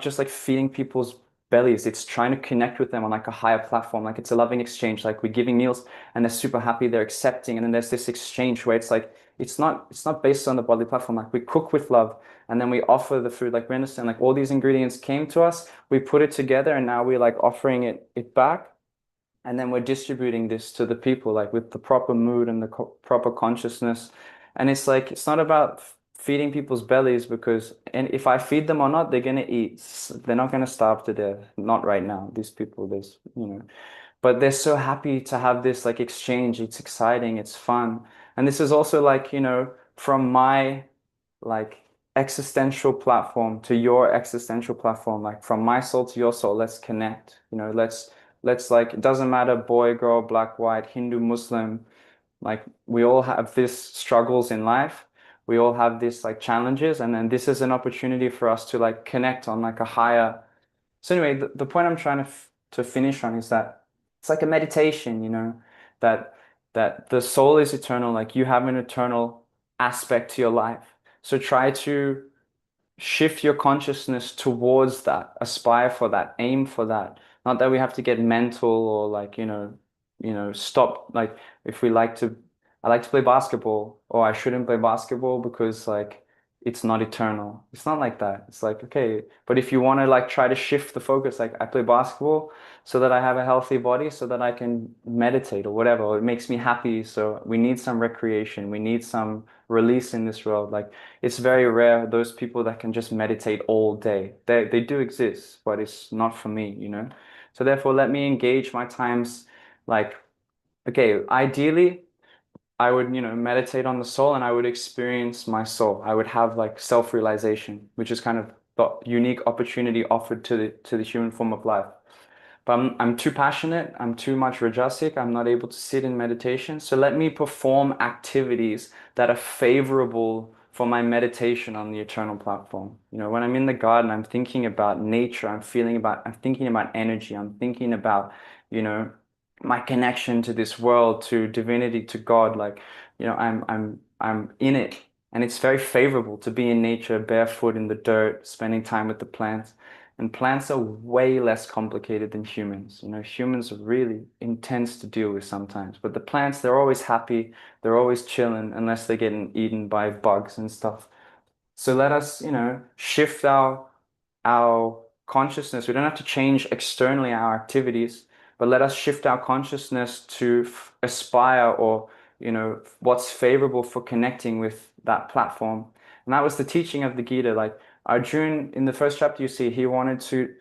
just like feeding people's bellies. It's trying to connect with them on like a higher platform. Like it's a loving exchange. Like we're giving meals and they're super happy, they're accepting, and then there's this exchange where it's like it's not based on the bodily platform. Like we cook with love and then we offer the food. Like we understand like all these ingredients came to us, we put it together, and now we're like offering it back. And then we're distributing this to the people like with the proper mood and the proper consciousness. And it's like it's not about feeding people's bellies, because and if I feed them or not, they're gonna eat. They're not gonna starve to death, not right now, these people, this, you know, but they're so happy to have this like exchange. It's exciting, it's fun. And this is also like, you know, from my like existential platform to your existential platform, like from my soul to your soul, let's connect. You know, let's like, it doesn't matter, boy, girl, black, white, Hindu, Muslim, like we all have these struggles in life, we all have these like challenges, and then this is an opportunity for us to like connect on like a higher. So anyway, the point I'm trying to finish on is that it's like a meditation, you know, that the soul is eternal, like you have an eternal aspect to your life. So try to shift your consciousness towards that, aspire for that, aim for that. Not that we have to get mental or like, you know, stop. Like if we like to, I like to play basketball, or I shouldn't play basketball because like it's not eternal. It's not like that. It's like, okay, but if you want to like try to shift the focus, like I play basketball so that I have a healthy body, so that I can meditate or whatever, or it makes me happy. So we need some recreation. We need some release in this world. Like it's very rare those people that can just meditate all day. They do exist, but it's not for me, you know? So therefore, let me engage my times like, okay, ideally, I would, you know, meditate on the soul and I would experience my soul. I would have like self-realization, which is kind of the unique opportunity offered to the human form of life. but I'm too passionate, I'm too much rajasic, I'm not able to sit in meditation. So let me perform activities that are favorable for my meditation on the eternal platform. You know, when I'm in the garden, I'm thinking about nature, I'm thinking about energy, I'm thinking about, you know, my connection to this world, to divinity, to God. Like, you know, I'm in it. And it's very favorable to be in nature, barefoot in the dirt, spending time with the plants. And plants are way less complicated than humans. You know, humans are really intense to deal with sometimes. But the plants, they're always happy, they're always chilling, unless they're getting eaten by bugs and stuff. So let us, you know, shift our consciousness. We don't have to change externally our activities, but let us shift our consciousness to aspire, or, you know, what's favorable for connecting with that platform. And that was the teaching of the Gita. Like Arjun, in the first chapter, you see he wanted to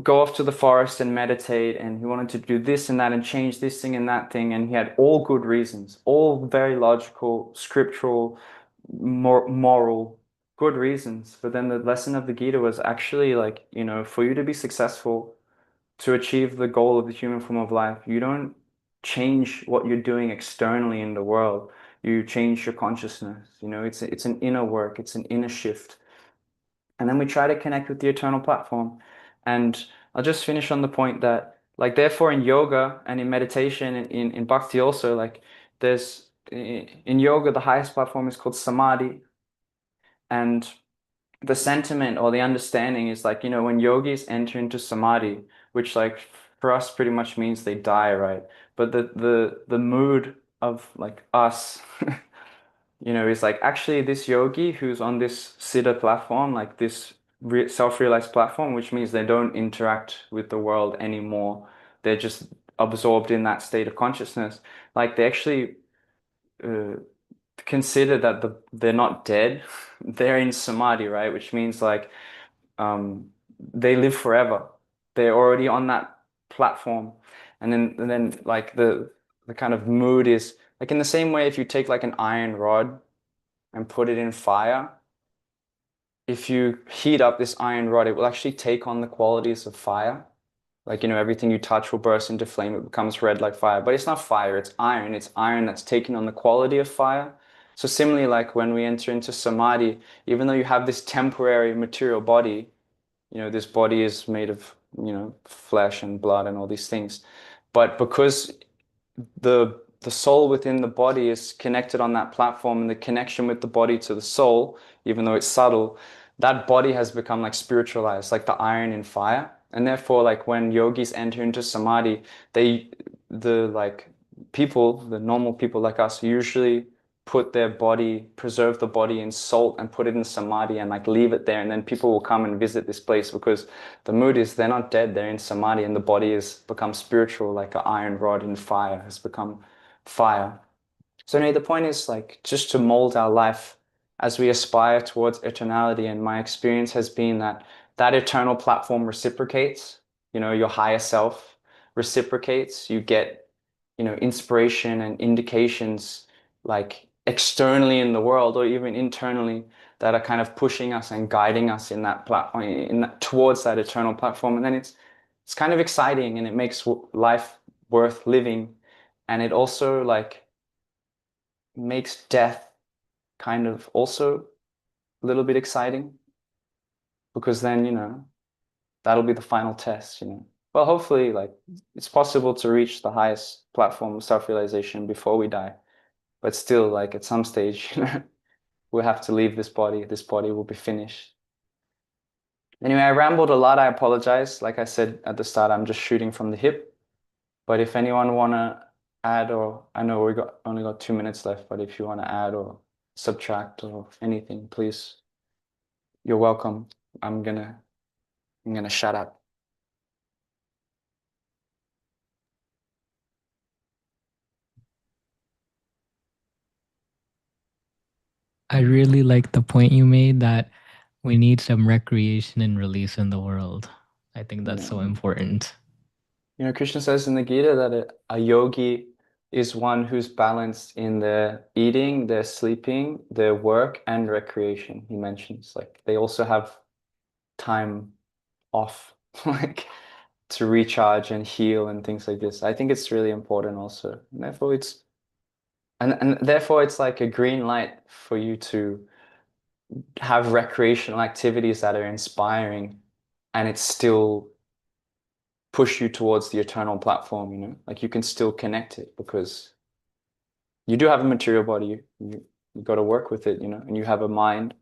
go off to the forest and meditate, and he wanted to do this and that and change this thing and that thing, and he had all good reasons, all very logical, scriptural, moral, good reasons. But then the lesson of the Gita was actually like, you know, for you to be successful, to achieve the goal of the human form of life, you don't change what you're doing externally in the world. You change your consciousness. You know, it's an inner work, it's an inner shift. And then we try to connect with the eternal platform. And I'll just finish on the point that, like, therefore, in yoga and in meditation and in bhakti also, like, there's in yoga, the highest platform is called samadhi. And the sentiment or the understanding is like, you know, when yogis enter into samadhi, which, like, for us pretty much means they die, right? But the mood of like us, you know, is like, actually this yogi who's on this siddha platform, like this self-realized platform, which means they don't interact with the world anymore. They're just absorbed in that state of consciousness. Like they actually uh, consider that they're not dead. They're in samadhi, right? Which means like they live forever. They're already on that platform. And then like the kind of mood is like, in the same way, if you take like an iron rod and put it in fire, if you heat up this iron rod, it will actually take on the qualities of fire. Like, you know, everything you touch will burst into flame. It becomes red like fire. But it's not fire, it's iron. It's iron that's taken on the quality of fire. So similarly, like when we enter into samadhi, even though you have this temporary material body, you know, this body is made of, you know, flesh and blood and all these things. But because the soul within the body is connected on that platform, and the connection with the body to the soul, even though it's subtle, that body has become like spiritualized, like the iron in fire. And therefore, like when yogis enter into samadhi, the like people, the normal people like us, usually put their body, preserve the body in salt and put it in samadhi and like leave it there. And then people will come and visit this place because the mood is they're not dead, they're in samadhi, and the body has become spiritual, like an iron rod in fire has become fire. So anyway, the point is like just to mold our life as we aspire towards eternality. And my experience has been that that eternal platform reciprocates, you know, your higher self reciprocates. You get, you know, inspiration and indications like externally in the world or even internally that are kind of pushing us and guiding us in that platform, towards that eternal platform. And then it's kind of exciting, and it makes life worth living. And it also like makes death kind of also a little bit exciting, because then, you know, that'll be the final test, you know. Well, hopefully, like, it's possible to reach the highest platform of self-realization before we die. But still, like, at some stage, you know, we'll have to leave this body. This body will be finished. Anyway, I rambled a lot. I apologize. Like I said at the start, I'm just shooting from the hip. But if anyone wanna add, or I know we got only got 2 minutes left, but if you wanna add or subtract or anything, please, you're welcome. I'm gonna shut up. I really like the point you made that we need some recreation and release in the world. I think that's so Yeah. important. You know, Krishna says in the Gita that a yogi is one who's balanced in their eating, their sleeping, their work, and recreation. He mentions like they also have time off. Like to recharge and heal and things like this. I think it's really important also. And therefore and therefore it's like a green light for you to have recreational activities that are inspiring and it's still push you towards the eternal platform, you know? Like you can still connect it because you do have a material body. You got to work with it, you know, and you have a mind.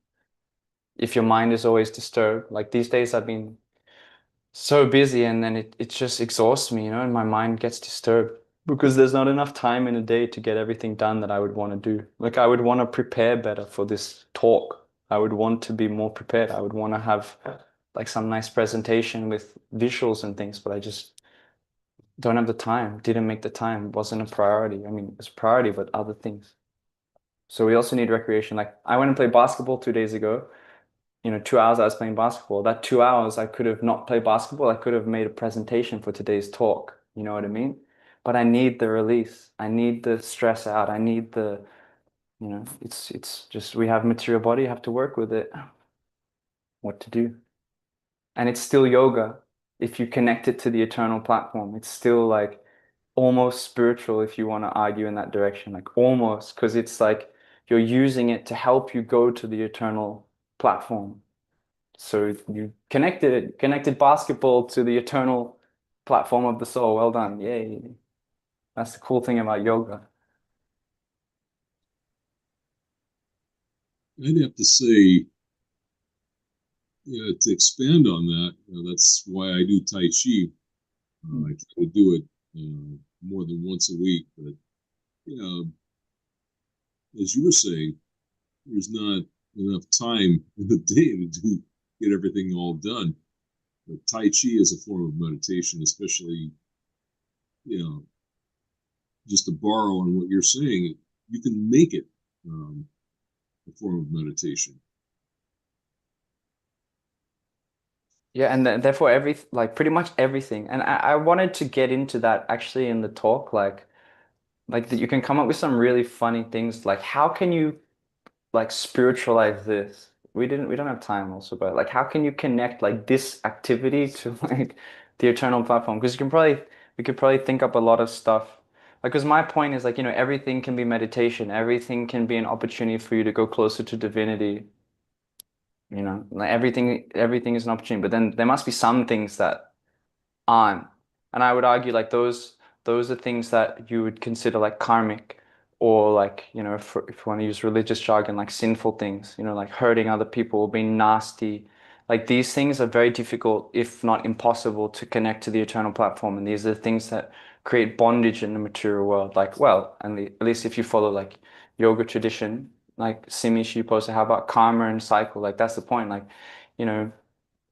If your mind is always disturbed, like these days I've been so busy and then it just exhausts me, you know, and my mind gets disturbed because there's not enough time in a day to get everything done that I would want to do. Like I would want to prepare better for this talk. I would want to be more prepared. I would want to have like some nice presentation with visuals and things, but I just don't have the time. Didn't make the time. Wasn't a priority. I mean, it's a priority, but other things. So we also need recreation. Like I went and played basketball 2 days ago. You know, 2 hours I was playing basketball. That 2 hours I could have not played basketball. I could have made a presentation for today's talk. You know what I mean? But I need the release. I need the stress out. I need the, you know, it's just we have material body, you have to work with it. What to do? And it's still yoga if you connect it to the eternal platform. It's still like almost spiritual if you want to argue in that direction, like almost, because it's like you're using it to help you go to the eternal platform. So you connected basketball to the eternal platform of the soul. Well done. Yay. That's the cool thing about yoga. I'd have to say, yeah, to expand on that, that's why I do Tai Chi. I try to do it more than once a week. But yeah, as you were saying, there's not enough time in the day to get everything all done. But Tai Chi is a form of meditation, especially, you know, just to borrow on what you're saying, you can make it a form of meditation. Yeah, and therefore like pretty much everything. And I wanted to get into that actually in the talk, like that you can come up with some really funny things. Like how can you like spiritualize this? We don't have time also, but like how can you connect like this activity to like the eternal platform? Because we could probably think up a lot of stuff. Like, because my point is like, you know, everything can be meditation, everything can be an opportunity for you to go closer to divinity. You know, like everything is an opportunity, but then there must be some things that on. And I would argue like those are things that you would consider like karmic or like, you know, if you want to use religious jargon, like sinful things, you know, like hurting other people, being nasty. Like these things are very difficult, if not impossible, to connect to the eternal platform. And these are the things that create bondage in the material world. Like, well, and at least if you follow like yoga tradition, like Simishi posted, how about karma and cycle? Like that's the point. Like, you know,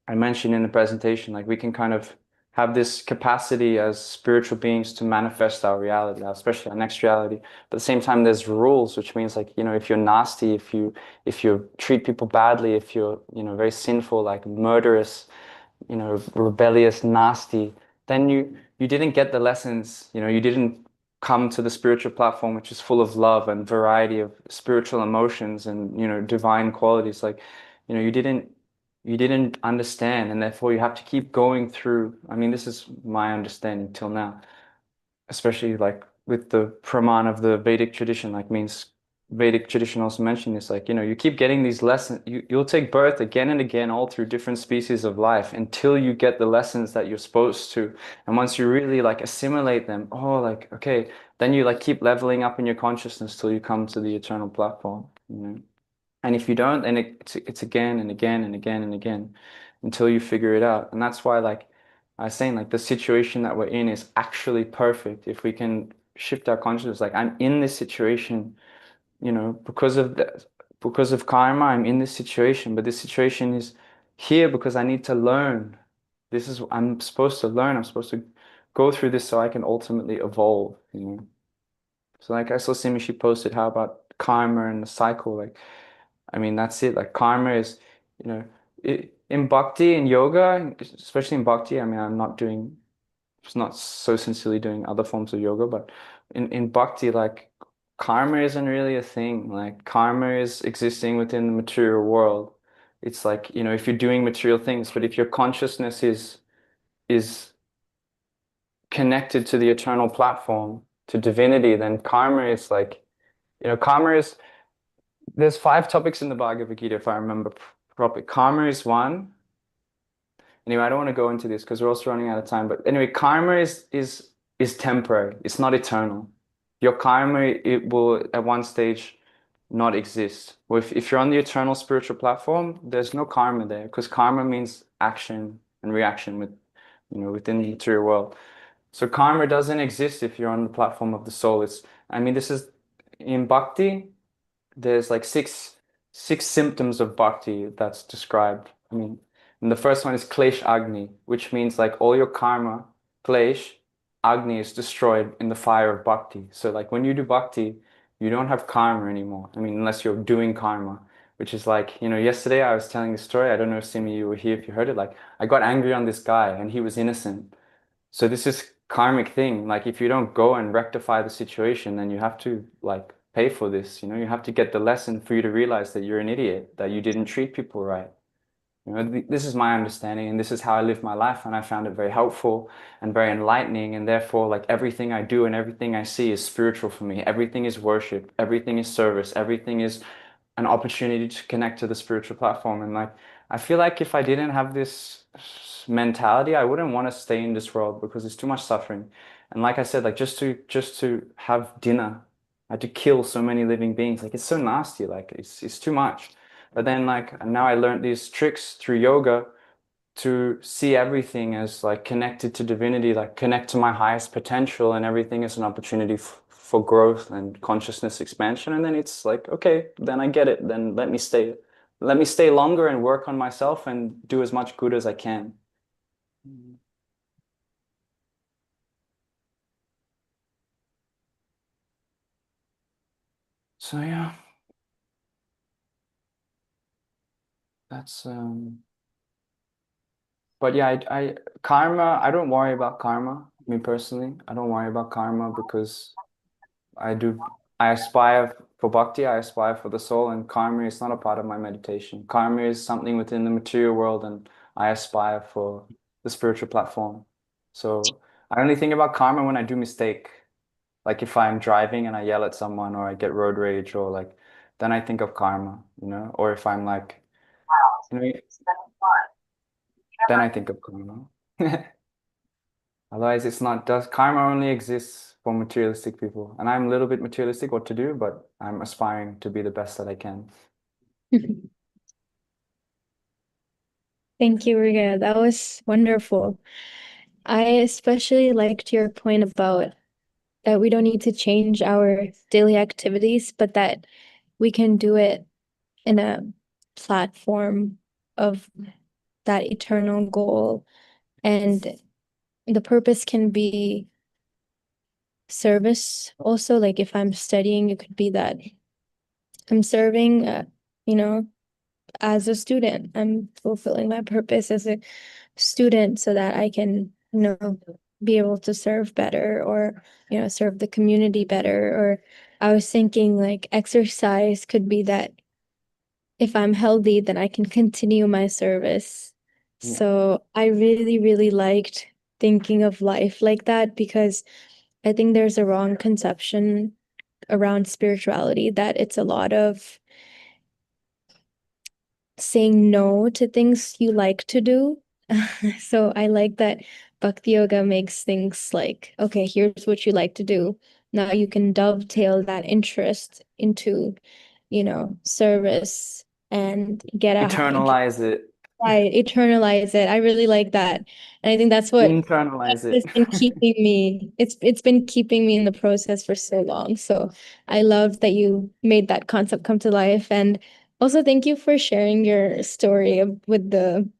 I mentioned in the presentation, like we can kind of have this capacity as spiritual beings to manifest our reality, especially our next reality. But at the same time, there's rules, which means like, you know, if you're nasty, if you treat people badly, if you're, you know, very sinful, like murderous, you know, rebellious, nasty, then you didn't get the lessons, you know, you didn't come to the spiritual platform, which is full of love and variety of spiritual emotions and, you know, divine qualities. Like, you know, you didn't understand, and therefore you have to keep going through. I mean, this is my understanding till now, especially like with the Praman of the Vedic tradition, like means Vedic tradition also mentioned this, like, you know, you keep getting these lessons, you'll take birth again and again, all through different species of life until you get the lessons that you're supposed to. And once you really like assimilate them, oh, like, okay, then you like keep leveling up in your consciousness till you come to the eternal platform, you know. And if you don't, then it's again and again and again and again until you figure it out. And that's why, like I was saying, like the situation that we're in is actually perfect if we can shift our consciousness. Like I'm in this situation, you know, because of karma, I'm in this situation, but this situation is here because I need to learn. This is I'm supposed to learn. I'm supposed to go through this so I can ultimately evolve, you know. So like I saw Simi, she posted how about karma and the cycle, like I mean, that's it. Like karma is, you know, in bhakti and yoga, especially in bhakti. I mean, I'm not doing, it's not so sincerely doing other forms of yoga, but in bhakti, like karma isn't really a thing. Like karma is existing within the material world. It's like, you know, if you're doing material things, but if your consciousness is connected to the eternal platform, to divinity, then karma is like, karma is, there's 5 topics in the Bhagavad Gita, if I remember properly. Karma is one. Anyway, I don't want to go into this because we're also running out of time. But anyway, karma is temporary. It's not eternal. Your karma, it will at one stage not exist. Well, if you're on the eternal spiritual platform, there's no karma there because karma means action and reaction within the material world. So karma doesn't exist if you're on the platform of the soul. I mean, this is in bhakti, there's like six symptoms of bhakti that's described. I mean, and the first one is klesh agni, which means like all your karma, klesh, agni is destroyed in the fire of bhakti. So like when you do bhakti, you don't have karma anymore. I mean, unless you're doing karma, which is like, yesterday I was telling the story. I don't know if Simi, you were here if you heard it. Like I got angry on this guy and he was innocent. So this is karmic thing. Like if you don't go and rectify the situation, then you have to like pay for this. You have to get the lesson for you to realize that you're an idiot, that you didn't treat people right. This is my understanding, and this is how I live my life, and I found it very helpful and very enlightening. And therefore, like everything I do and everything I see is spiritual for me. Everything is worship, everything is service, everything is an opportunity to connect to the spiritual platform. And like, I feel like if I didn't have this mentality, I wouldn't want to stay in this world because it's too much suffering. And like I said, like just to have dinner, I had to kill so many living beings. Like it's so nasty. Like it's too much. But then like now I learned these tricks through yoga to see everything as like connected to divinity, like connect to my highest potential, and everything is an opportunity for growth and consciousness expansion. And then it's like, okay, then I get it. Then let me stay longer and work on myself and do as much good as I can. So yeah, that's but yeah, karma, I don't worry about karma. Me personally, I don't worry about karma because I do, I aspire for bhakti, I aspire for the soul, and karma is not a part of my meditation. Karma is something within the material world, and I aspire for the spiritual platform. So I only think about karma when I do mistake. Like if I'm driving and I yell at someone or I get road rage or like, then I think of karma. Or if I'm like, you know, then I think of karma. Otherwise, it's not, does karma only exists for materialistic people? And I'm a little bit materialistic what to do, but I'm aspiring to be the best that I can. Thank you, Riga. That was wonderful. I especially liked your point about that we don't need to change our daily activities, but that we can do it in a platform of that eternal goal. And the purpose can be service also. Like if I'm studying, it could be that I'm serving, you know, as a student. I'm fulfilling my purpose as a student so that I can, be able to serve better or, serve the community better. Or I was thinking like exercise could be that if I'm healthy, then I can continue my service. Yeah. So I really, really liked thinking of life like that because I think there's a wrong conception around spirituality that it's a lot of saying no to things you like to do. So I like that Bhakti Yoga makes things like, okay, here's what you like to do. Now you can dovetail that interest into, service and get a high, Eternalize it. right, eternalize it. I really like that. And I think that's what Internalize it. has been keeping me, it's been keeping me in the process for so long. So I love that you made that concept come to life. And also thank you for sharing your story with the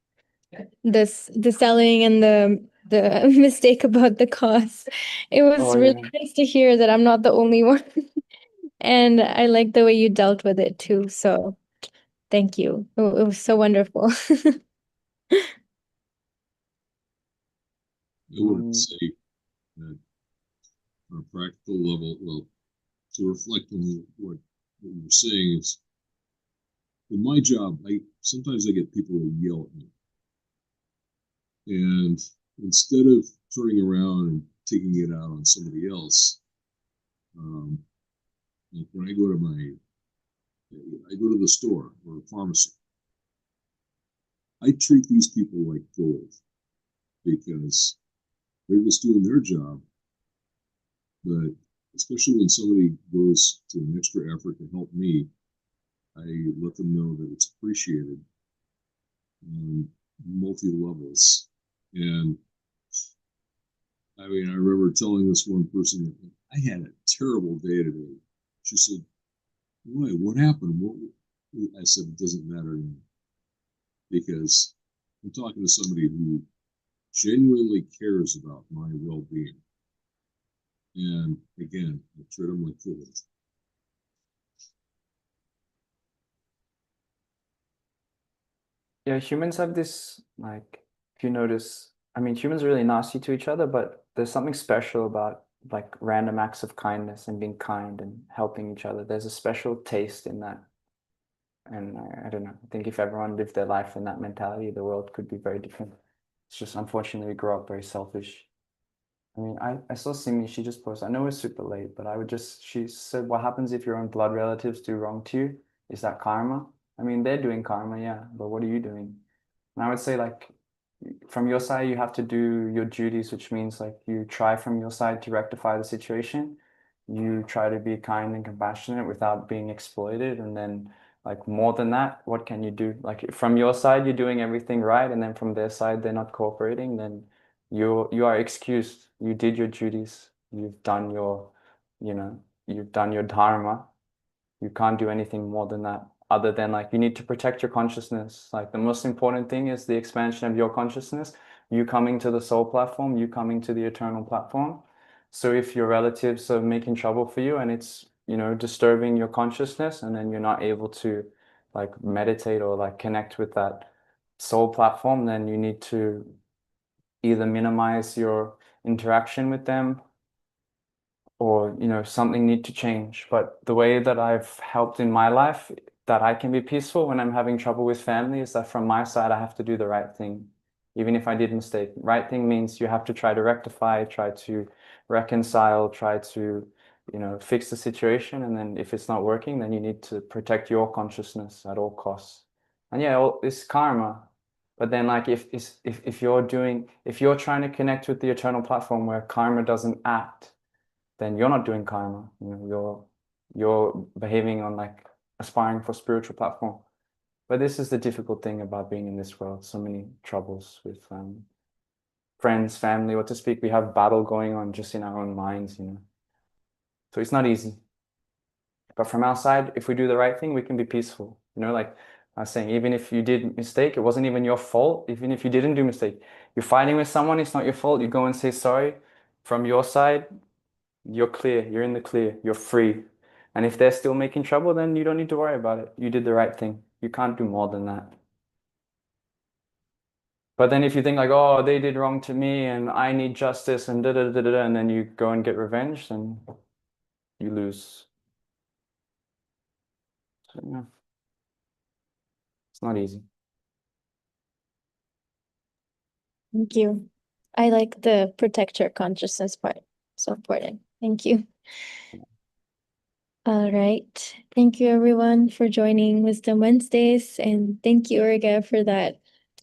selling and the mistake about the cost. It was Oh really yeah. nice to hear that I'm not the only one. And I like the way you dealt with it too. So thank you. It was so wonderful. I would say that on a practical level, well, to reflect on what you're saying is, in my job, I sometimes I get people who yell at me, and instead of turning around and taking it out on somebody else. Like when I go to the store or a pharmacy, I treat these people like gold because they're just doing their job. But especially when somebody goes to an extra effort to help me, I let them know that it's appreciated on multi levels. And I mean, I remember telling this one person that I had a terrible day today. She said, "Why? What happened?" I said, "It doesn't matter anymore because I'm talking to somebody who genuinely cares about my well-being." And again, I treat them like gold. Yeah, humans have this, like, if you notice, I mean, humans are really nasty to each other, but there's something special about like random acts of kindness and being kind and helping each other. There's a special taste in that. And I don't know. I think if everyone lived their life in that mentality, the world could be very different. It's just unfortunately we grow up very selfish. I mean, I saw Simi, she just posted, I know it's super late, but she said, what happens if your own blood relatives do wrong to you? Is that karma? I mean, they're doing karma, yeah, but what are you doing? And I would say, like, from your side, you have to do your duties, which means like you try from your side to rectify the situation. You try to be kind and compassionate without being exploited. And then, like, more than that, what can you do? Like, from your side, you're doing everything right. And then from their side, they're not cooperating. Then you are excused. You did your duties. You know, you've done your dharma. You can't do anything more than that, other than like you need to protect your consciousness. Like the most important thing is the expansion of your consciousness, you coming to the soul platform, you coming to the eternal platform. So if your relatives are making trouble for you and it's, you know, disturbing your consciousness, and then you're not able to like meditate or like connect with that soul platform, then you need to either minimize your interaction with them, or you know, something need to change. But the way that I've helped in my life, that I can be peaceful when I'm having trouble with family, is that from my side I have to do the right thing, even if I did mistake. Right thing means you have to try to rectify, try to reconcile, try to, you know, fix the situation. And then if it's not working, then you need to protect your consciousness at all costs. And yeah, it's karma. But then like if you're trying to connect with the eternal platform where karma doesn't act, then you're not doing karma. You know, you're behaving on like aspiring for spiritual platform. But this is the difficult thing about being in this world. So many troubles with friends, family, what to speak. We have battle going on just in our own minds, you know. So it's not easy. But from our side, if we do the right thing, we can be peaceful. You know, like I was saying, even if you did mistake, it wasn't even your fault. Even if you didn't do mistake, you're fighting with someone, it's not your fault. You go and say sorry. From your side, you're clear, you're in the clear, you're free. And if they're still making trouble, then you don't need to worry about it. You did the right thing. You can't do more than that. But then if you think like, oh, they did wrong to me and I need justice and da da da da, da, and then you go and get revenge, then you lose. So, yeah, it's not easy. Thank you. I like the protect your consciousness part. So important. Thank you. All right. Thank you everyone for joining Wisdom Wednesdays. And thank you, Urugaya, for that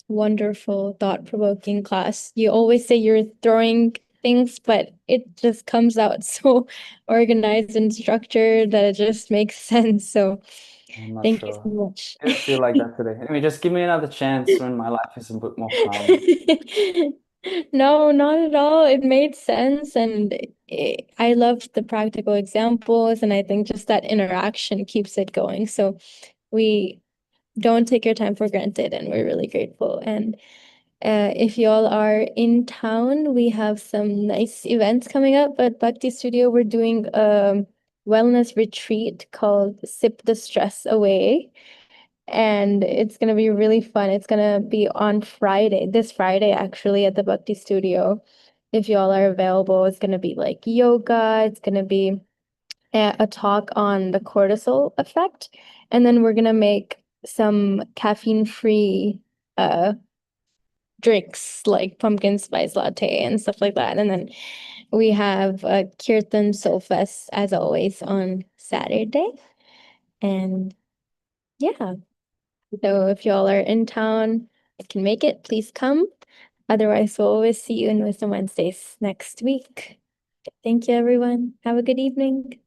wonderful, thought-provoking class. You always say you're throwing things, but it just comes out so organized and structured that it just makes sense. So I'm not thank you so sure. much. I didn't feel like that today. Anyway, just give me another chance when my life is a bit more calm. No, not at all. It made sense, and I loved the practical examples, and I think just that interaction keeps it going. So we don't take your time for granted, and we're really grateful. And if y'all are in town, we have some nice events coming up at Bhakti Studio. We're doing a wellness retreat called Sip the Stress Away. And it's gonna be really fun. It's gonna be on Friday, this Friday actually, at the Bhakti Studio. If y'all are available, it's gonna be like yoga, it's gonna be a talk on the cortisol effect, and then we're gonna make some caffeine-free drinks like pumpkin spice latte and stuff like that. And then we have a Kirtan Solfest as always on Saturday. And yeah, so if y'all are in town, I can make it, please come. Otherwise, we'll always see you in Wisdom Wednesdays next week. Thank you, everyone. Have a good evening.